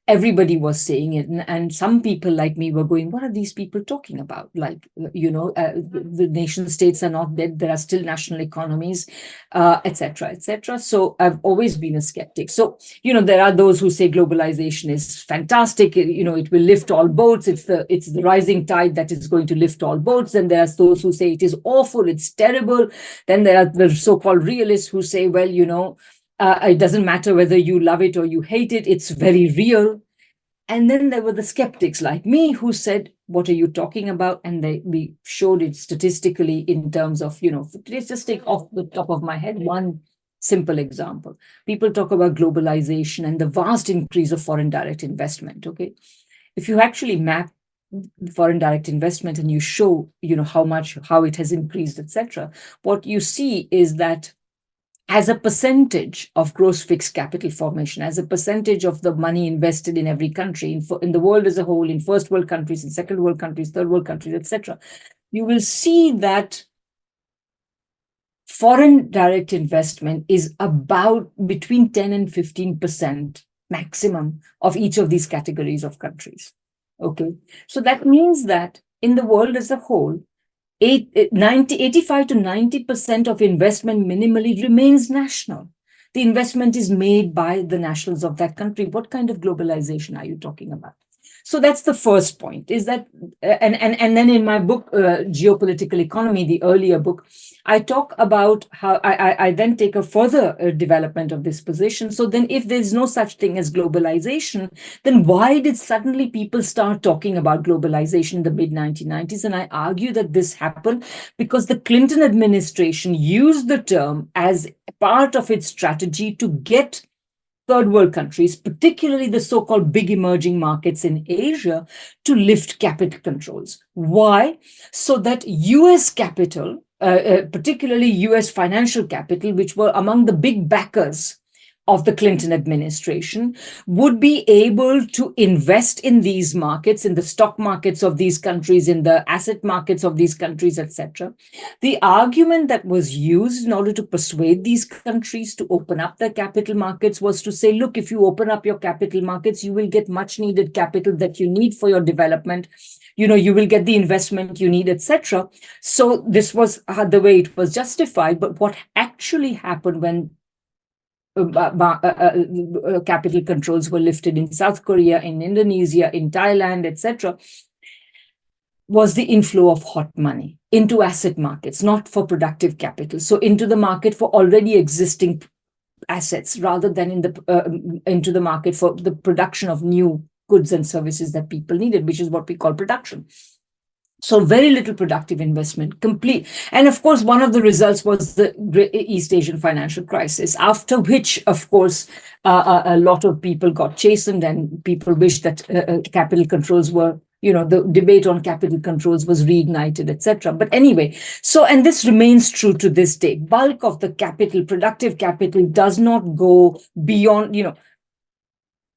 Everybody was saying it, and some people like me were going, what are these people talking about? Like, the nation states are not dead, there are still national economies, etc., etc. So I've always been a skeptic. So, there are those who say globalization is fantastic, it will lift all boats, it's the rising tide that is going to lift all boats. And there are those who say it is awful, it's terrible. Then there are the so-called realists who say, well, it doesn't matter whether you love it or you hate it, it's very real. And then there were the skeptics like me who said, what are you talking about? And we showed it statistically in terms of, just take off the top of my head one simple example. People talk about globalization and the vast increase of foreign direct investment, okay? If you actually map foreign direct investment and you show, how it has increased, etc., what you see is that as a percentage of gross fixed capital formation, as a percentage of the money invested in every country, in the world as a whole, in first world countries, in second world countries, third world countries, etc., you will see that foreign direct investment is about between 10 and 15% maximum of each of these categories of countries. Okay, so that means that in the world as a whole, 85 to 90% of investment minimally remains national. The investment is made by the nationals of that country. What kind of globalization are you talking about? So that's the first point, is that, and then in my book, Geopolitical Economy, the earlier book, I talk about how I then take a further development of this position. So then if there's no such thing as globalization, then why did suddenly people start talking about globalization in the mid-1990s? And I argue that this happened because the Clinton administration used the term as part of its strategy to get third world countries, particularly the so-called big emerging markets in Asia, to lift capital controls. Why? So that US capital, particularly US financial capital, which were among the big backers of the Clinton administration, would be able to invest in these markets, in the stock markets of these countries, in the asset markets of these countries, etc. The argument that was used in order to persuade these countries to open up their capital markets was to say, look, if you open up your capital markets, you will get much needed capital that you need for your development. You will get the investment you need, etc. So this was the way it was justified. But what actually happened when capital controls were lifted in South Korea, in Indonesia, in Thailand, etc., was the inflow of hot money into asset markets, not for productive capital. So into the market for already existing assets rather than into the market for the production of new goods and services that people needed, which is what we call production. So very little productive investment, complete. And of course, one of the results was the East Asian financial crisis, after which, of course, a lot of people got chastened and people wished that capital controls were, the debate on capital controls was reignited, etc. But anyway, and this remains true to this day. Bulk of the capital, productive capital, does not go beyond,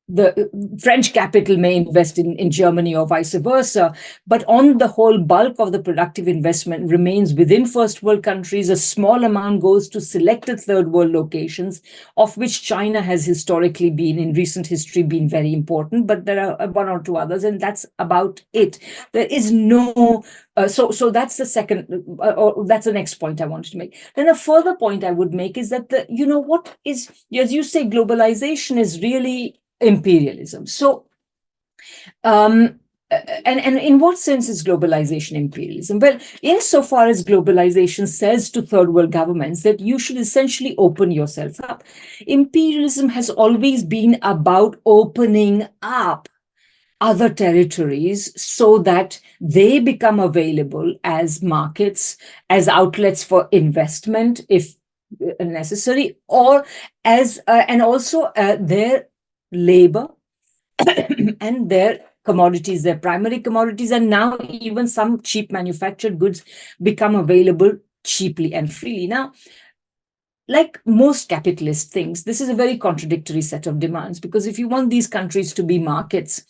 the French capital may invest in Germany or vice versa, but on the whole, bulk of the productive investment remains within first world countries. A small amount goes to selected third world locations, of which China has historically been, in recent history, been very important, but there are one or two others, and that's about it. There is no, so that's the second, or that's the next point I wanted to make. Then a further point I would make is that what is, as you say, globalization is really imperialism. So and in what sense is globalization imperialism? Well, insofar as globalization says to third world governments that you should essentially open yourself up, imperialism has always been about opening up other territories so that they become available as markets, as outlets for investment, if necessary, or as and also their labor and their commodities, their primary commodities, and now even some cheap manufactured goods become available cheaply and freely. Now, like most capitalist things, this is a very contradictory set of demands, because if you want these countries to be markets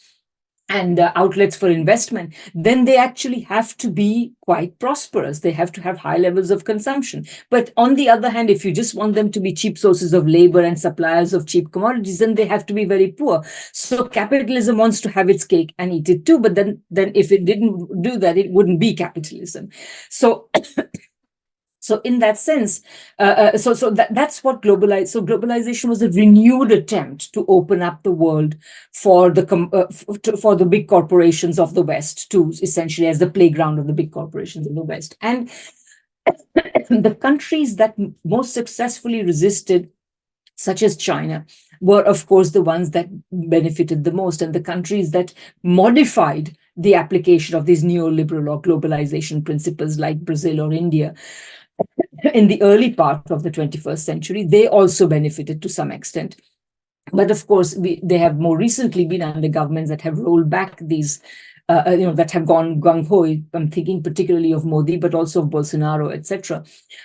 and outlets for investment, then they actually have to be quite prosperous. They have to have high levels of consumption. But on the other hand, if you just want them to be cheap sources of labor and suppliers of cheap commodities, then they have to be very poor. So capitalism wants to have its cake and eat it too. But then if it didn't do that, it wouldn't be capitalism. So so in that sense, that's what globalized. So globalization was a renewed attempt to open up the world for for the big corporations of the West, to essentially as the playground of the big corporations of the West. And the countries that most successfully resisted, such as China, were of course the ones that benefited the most, and the countries that modified the application of these neoliberal or globalization principles, like Brazil or India, in the early part of the 21st century, they also benefited to some extent. But of course, they have more recently been under governments that have rolled back these, that have gone gung-ho. I'm thinking particularly of Modi, but also of Bolsonaro, etc.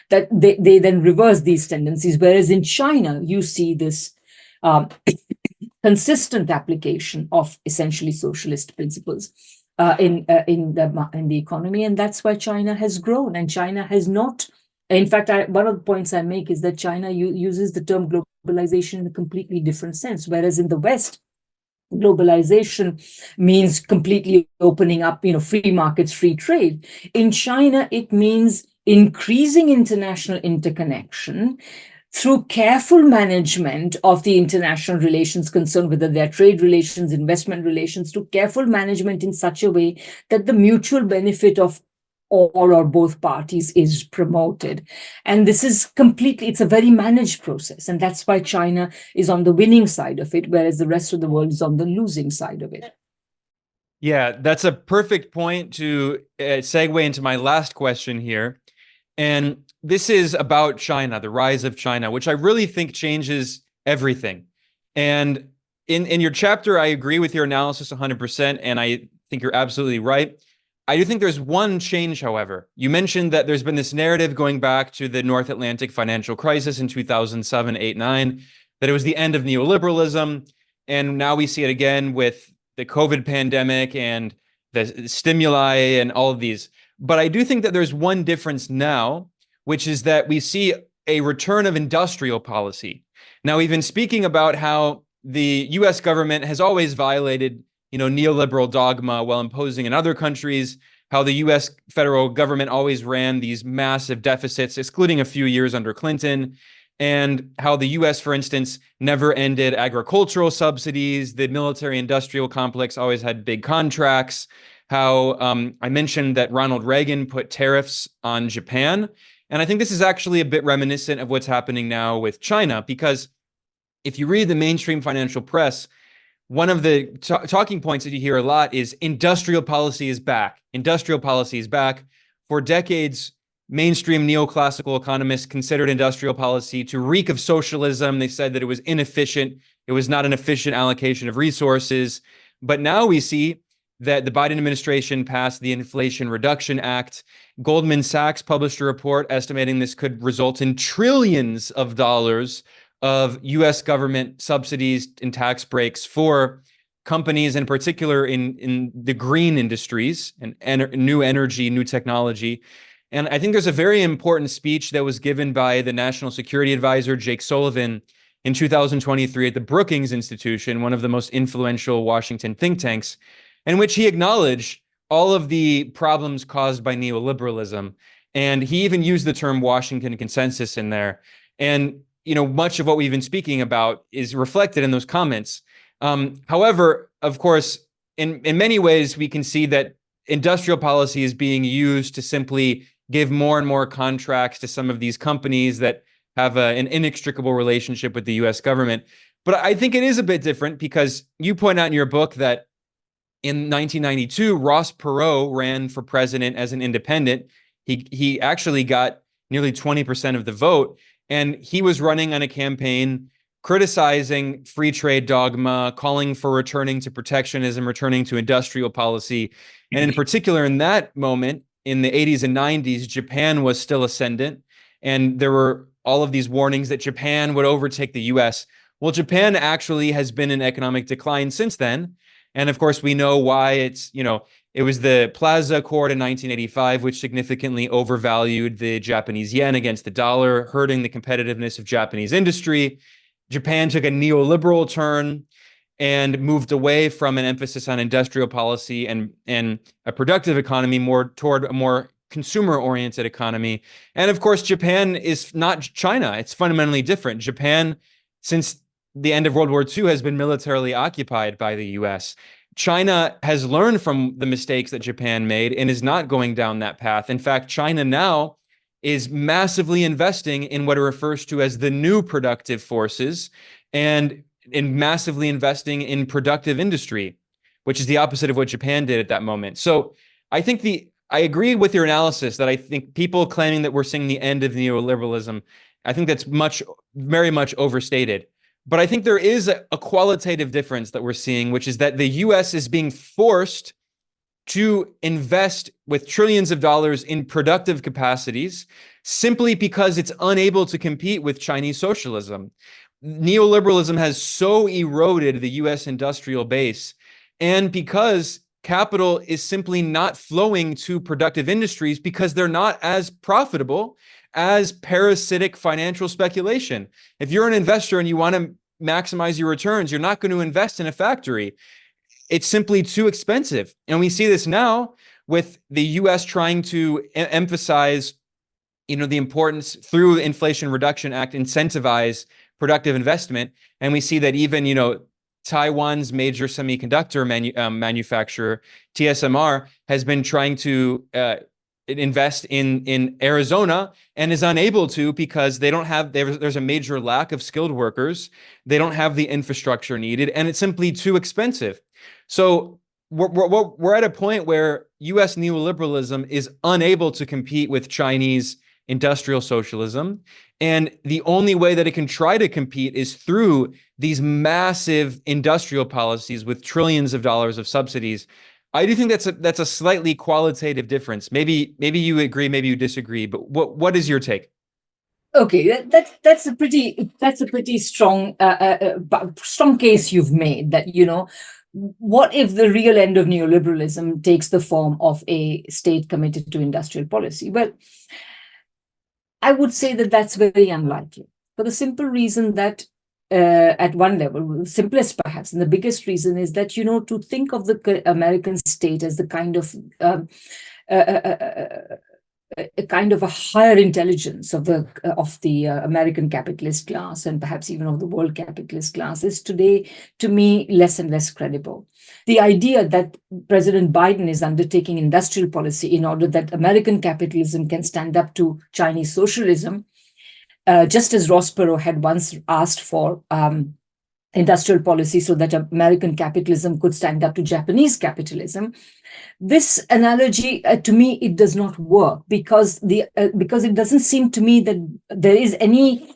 That they then reverse these tendencies. Whereas in China, you see this consistent application of essentially socialist principles in the economy, and that's why China has grown, and China has not. In fact, one of the points I make is that China uses the term globalization in a completely different sense, whereas in the West, globalization means completely opening up, free markets, free trade. In China, it means increasing international interconnection through careful management of the international relations concerned, whether they're trade relations, investment relations, through careful management in such a way that the mutual benefit of all or both parties is promoted. And this is it's a very managed process. And that's why China is on the winning side of it, whereas the rest of the world is on the losing side of it. Yeah, that's a perfect point to segue into my last question here. And this is about China, the rise of China, which I really think changes everything. And in your chapter, I agree with your analysis 100%, and I think you're absolutely right. I do think there's one change, however. You mentioned that there's been this narrative going back to the North Atlantic financial crisis in 2007, 8, 9, that it was the end of neoliberalism. And now we see it again with the COVID pandemic and the stimuli and all of these. But I do think that there's one difference now, which is that we see a return of industrial policy. Now, we've been speaking about how the US government has always violated neoliberal dogma while imposing in other countries, how the US federal government always ran these massive deficits, excluding a few years under Clinton, and how the US, for instance, never ended agricultural subsidies. The military-industrial complex always had big contracts. How I mentioned that Ronald Reagan put tariffs on Japan. And I think this is actually a bit reminiscent of what's happening now with China, because if you read the mainstream financial press, one of the talking points that you hear a lot is industrial policy is back. Industrial policy is back. For decades, mainstream neoclassical economists considered industrial policy to reek of socialism. They said that it was inefficient. It was not an efficient allocation of resources. But now we see that the Biden administration passed the Inflation Reduction Act. Goldman Sachs published a report estimating this could result in trillions of dollars of US government subsidies and tax breaks for companies, in particular in the green industries and new energy, new technology. And I think there's a very important speech that was given by the National Security Advisor, Jake Sullivan, in 2023 at the Brookings Institution, one of the most influential Washington think tanks, in which he acknowledged all of the problems caused by neoliberalism. And he even used the term Washington consensus in there. And much of what we've been speaking about is reflected in those comments. However, of course, in many ways, we can see that industrial policy is being used to simply give more and more contracts to some of these companies that have an inextricable relationship with the US government. But I think it is a bit different because you point out in your book that in 1992, Ross Perot ran for president as an independent. He actually got nearly 20% of the vote, and he was running on a campaign criticizing free trade dogma, calling for returning to protectionism, returning to industrial policy. And in particular, in that moment, in the 80s and 90s, Japan was still ascendant, and there were all of these warnings that Japan would overtake the US. Well, Japan actually has been in economic decline since then. And of course, we know why. It was the Plaza Accord in 1985, which significantly overvalued the Japanese yen against the dollar, hurting the competitiveness of Japanese industry. Japan took a neoliberal turn and moved away from an emphasis on industrial policy and a productive economy more toward a more consumer-oriented economy. And of course, Japan is not China. It's fundamentally different. Japan, since the end of World War II, has been militarily occupied by the US. China has learned from the mistakes that Japan made and is not going down that path. In fact, China now is massively investing in what it refers to as the new productive forces and massively investing in productive industry, which is the opposite of what Japan did at that moment. So I agree with your analysis that I think people claiming that we're seeing the end of neoliberalism, I think that's very much overstated. But I think there is a qualitative difference that we're seeing, which is that the US is being forced to invest with trillions of dollars in productive capacities simply because it's unable to compete with Chinese socialism. Neoliberalism has so eroded the US industrial base, and because capital is simply not flowing to productive industries because they're not as profitable as parasitic financial speculation. If you're an investor and you want to maximize your returns, you're not going to invest in a factory. It's simply too expensive. And we see this now with the US trying to emphasize, the importance through the Inflation Reduction Act, incentivize productive investment. And we see that even, Taiwan's major semiconductor manufacturer, TSMR, has been trying to invest in Arizona and is unable to because there's a major lack of skilled workers. They don't have the infrastructure needed, and it's simply too expensive. So we're at a point where US neoliberalism is unable to compete with Chinese industrial socialism. And the only way that it can try to compete is through these massive industrial policies with trillions of dollars of subsidies. I do think that's a slightly qualitative difference. Maybe you agree, maybe you disagree, but what is your take? Okay, that's a pretty strong strong case you've made that, what if the real end of neoliberalism takes the form of a state committed to industrial policy? Well, I would say that that's very unlikely for the simple reason that at one level, the simplest perhaps, and the biggest reason is that, to think of the American state as the kind of a kind of a higher intelligence of the American capitalist class and perhaps even of the world capitalist class is today, to me, less and less credible. The idea that President Biden is undertaking industrial policy in order that American capitalism can stand up to Chinese socialism, just as Ross Perot had once asked for industrial policy so that American capitalism could stand up to Japanese capitalism. This analogy, to me, it does not work because it doesn't seem to me that there is any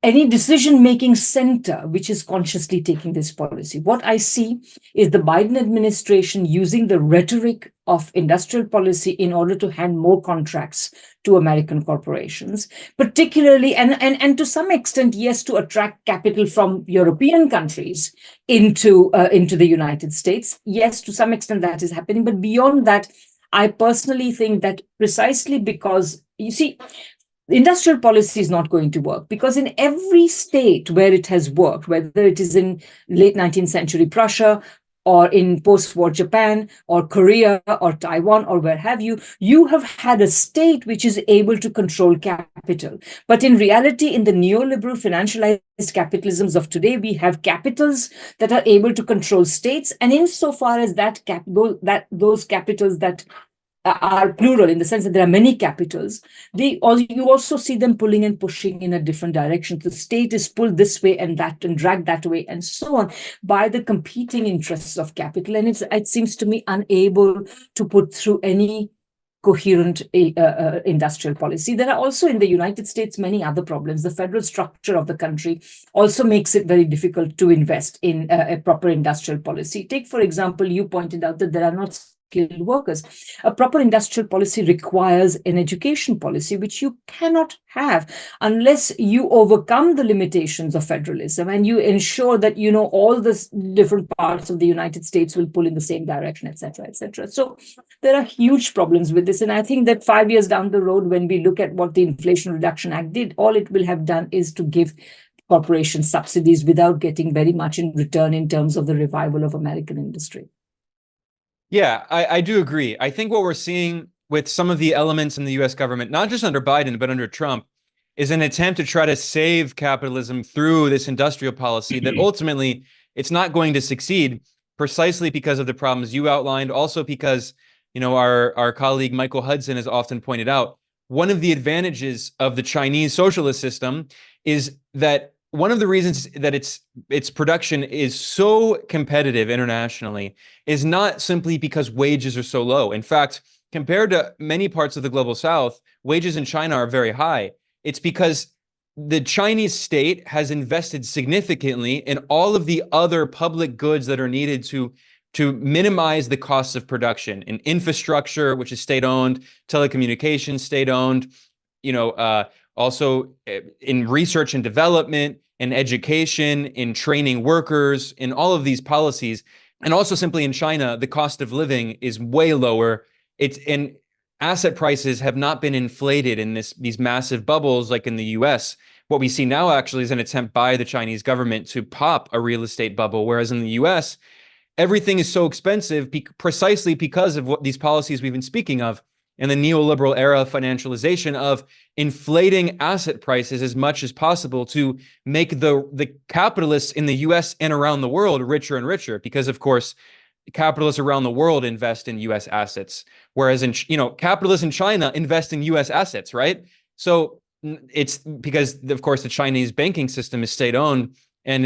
decision-making center which is consciously taking this policy. What I see is the Biden administration using the rhetoric of industrial policy in order to hand more contracts to American corporations, particularly, and to some extent, yes, to attract capital from European countries into the United States. Yes, to some extent that is happening. But beyond that, I personally think that precisely because, you see, industrial policy is not going to work because in every state where it has worked, whether it is in late 19th century Prussia, or in post-war Japan or Korea or Taiwan or where have you, you have had a state which is able to control capital. But in reality, in the neoliberal financialized capitalisms of today, we have capitals that are able to control states. And insofar as those capitals that are plural in the sense that there are many capitals, you also see them pulling and pushing in a different direction. The state is pulled this way and that and dragged that way and so on by the competing interests of capital. And it seems to me unable to put through any coherent industrial policy. There are also in the United States many other problems. The federal structure of the country also makes it very difficult to invest in a proper industrial policy. Take, for example, you pointed out that there are not skilled workers. A proper industrial policy requires an education policy, which you cannot have unless you overcome the limitations of federalism and you ensure that, all the different parts of the United States will pull in the same direction, et cetera, et cetera. So there are huge problems with this. And I think that 5 years down the road, when we look at what the Inflation Reduction Act did, all it will have done is to give corporations subsidies without getting very much in return in terms of the revival of American industry. Yeah, I do agree. I think what we're seeing with some of the elements in the US government, not just under Biden, but under Trump, is an attempt to try to save capitalism through this industrial policy that ultimately it's not going to succeed, precisely because of the problems you outlined. Also because, our colleague Michael Hudson has often pointed out, one of the advantages of the Chinese socialist system is that one of the reasons that its production is so competitive internationally is not simply because wages are so low. In fact, compared to many parts of the global south, wages in China are very high. It's because the Chinese state has invested significantly in all of the other public goods that are needed to minimize the costs of production, in infrastructure, which is state-owned, telecommunications, state-owned, also in research and development, in education, in training workers, in all of these policies. And also simply in China, the cost of living is way lower. And asset prices have not been inflated in these massive bubbles like in the US. What we see now actually is an attempt by the Chinese government to pop a real estate bubble, whereas in the US, everything is so expensive precisely because of what these policies we've been speaking of in the neoliberal era of financialization, of inflating asset prices as much as possible to make the capitalists in the US and around the world richer and richer. Because, of course, capitalists around the world invest in US assets, whereas capitalists in China invest in US assets, right? So it's because, of course, the Chinese banking system is state-owned and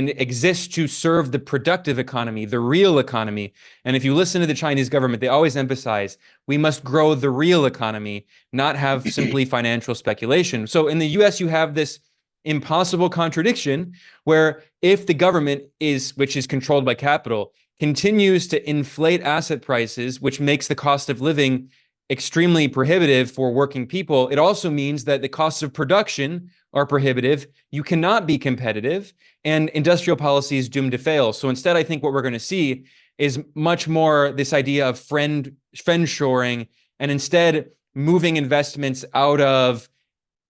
exists to serve the productive economy, the real economy. And if you listen to the Chinese government, they always emphasize we must grow the real economy, not have simply financial speculation. So in the US, you have this impossible contradiction where if the government which is controlled by capital, continues to inflate asset prices, which makes the cost of living extremely prohibitive for working people, it also means that the costs of production are prohibitive. You cannot be competitive, and industrial policy is doomed to fail. So instead, I think what we're going to see is much more this idea of friendshoring, and instead moving investments out of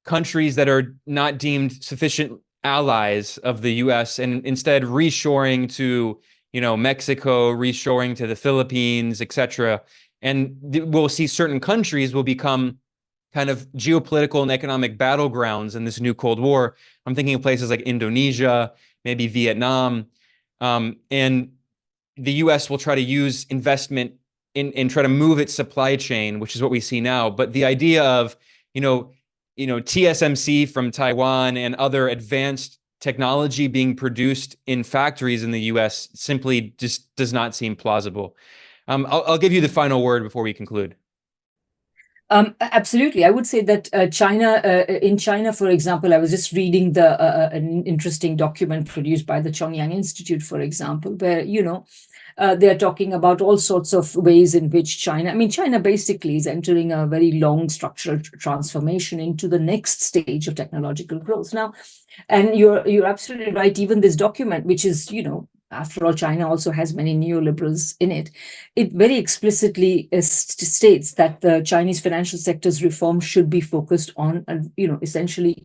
countries that are not deemed sufficient allies of the US, and instead reshoring to Mexico, reshoring to the Philippines, etc. And we'll see certain countries will become kind of geopolitical and economic battlegrounds in this new Cold War. I'm thinking of places like Indonesia, maybe Vietnam, and the US will try to use investment and try to move its supply chain, which is what we see now. But the idea of, TSMC from Taiwan and other advanced technology being produced in factories in the US simply just does not seem plausible. I'll give you the final word before we conclude. Absolutely. I would say that in China, for example, I was just reading an interesting document produced by the Chongyang Institute, for example, where, they're talking about all sorts of ways in which China basically is entering a very long structural transformation into the next stage of technological growth. Now, and you're absolutely right, even this document, which is, after all, China also has many neoliberals in it. It very explicitly states that the Chinese financial sector's reform should be focused on, essentially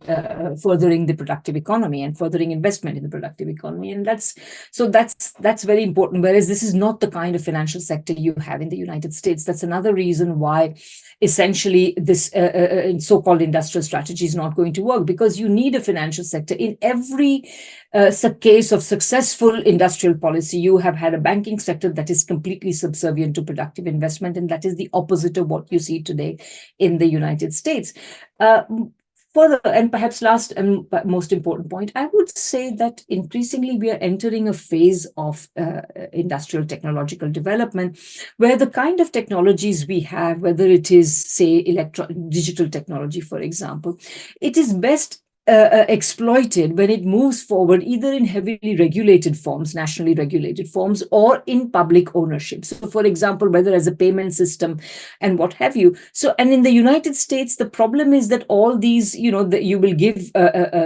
furthering the productive economy and furthering investment in the productive economy. And that's very important. Whereas this is not the kind of financial sector you have in the United States. That's another reason why essentially this so-called industrial strategy is not going to work, because you need a financial sector. In every case of successful industrial policy, you have had a banking sector that is completely subservient to productive investment, and that is the opposite of what you see today in the United States. Further, and perhaps last and most important point, I would say that increasingly we are entering a phase of industrial technological development, where the kind of technologies we have, whether it is, say, digital technology, for example, it is best exploited when it moves forward either in heavily regulated forms, nationally regulated forms, or in public ownership. So, for example, whether as a payment system and what have you. So, and in the United States, the problem is that all these, you will give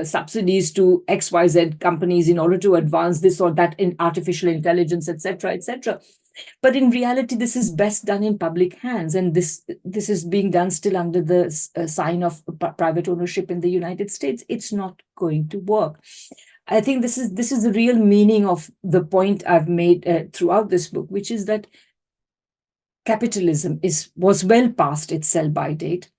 subsidies to XYZ companies in order to advance this or that in artificial intelligence, etc., etc. But in reality, this is best done in public hands, and this is being done still under the sign of private ownership in the United States. It's not going to work. I think this is the real meaning of the point I've made throughout this book, which is that capitalism was well past its sell-by date.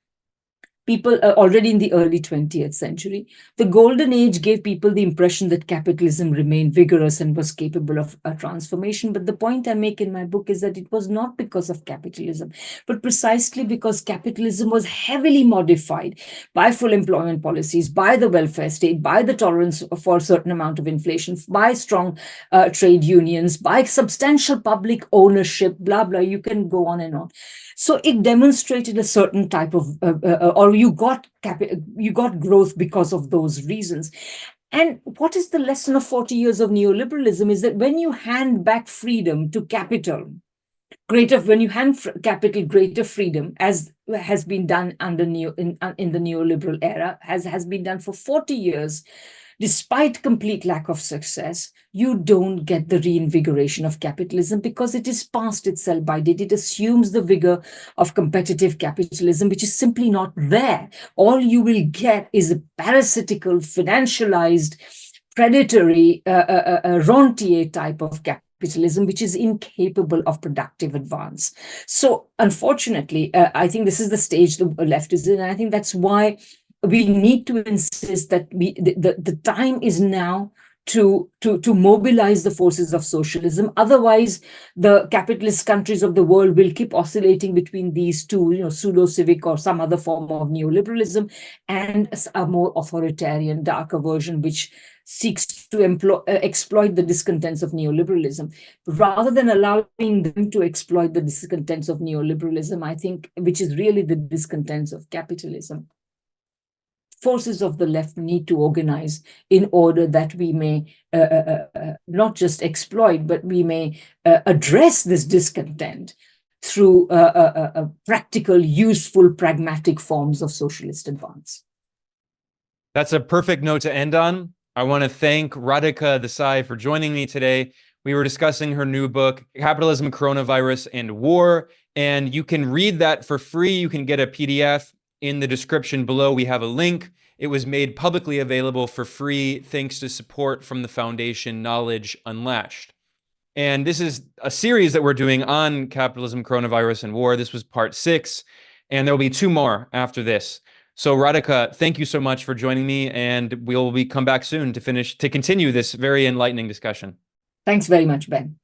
People already in the early 20th century, the golden age gave people the impression that capitalism remained vigorous and was capable of a transformation. But the point I make in my book is that it was not because of capitalism, but precisely because capitalism was heavily modified by full employment policies, by the welfare state, by the tolerance for a certain amount of inflation, by strong trade unions, by substantial public ownership, blah, blah, you can go on and on. So it demonstrated a certain type of, or you got growth because of those reasons. And what is the lesson of 40 years of neoliberalism is that when you hand back freedom to capital, when you hand capital greater freedom, as has been done in the neoliberal era, has been done for 40 years, despite complete lack of success, you don't get the reinvigoration of capitalism because it is past its sell-by date. It assumes the vigor of competitive capitalism, which is simply not there. All you will get is a parasitical, financialized, predatory, rentier type of capitalism, which is incapable of productive advance. So, unfortunately, I think this is the stage the left is in, and I think that's why we need to insist that the time is now to mobilize the forces of socialism. Otherwise, the capitalist countries of the world will keep oscillating between these two, pseudo-civic or some other form of neoliberalism, and a more authoritarian, darker version, which seeks to exploit the discontents of neoliberalism. Rather than allowing them to exploit the discontents of neoliberalism, I think, which is really the discontents of capitalism, forces of the left need to organize in order that we may not just exploit, but we may address this discontent through practical, useful, pragmatic forms of socialist advance. That's a perfect note to end on. I want to thank Radhika Desai for joining me today. We were discussing her new book, Capitalism, Coronavirus, and War, and you can read that for free. You can get a PDF. In the description below, we have a link. It was made publicly available for free thanks to support from the foundation Knowledge Unlatched. And this is a series that we're doing on capitalism, coronavirus, and war. This was part 6, and there will be 2 more after this. So Radhika, thank you so much for joining me, and we'll come back soon to continue this very enlightening discussion. Thanks very much, Ben.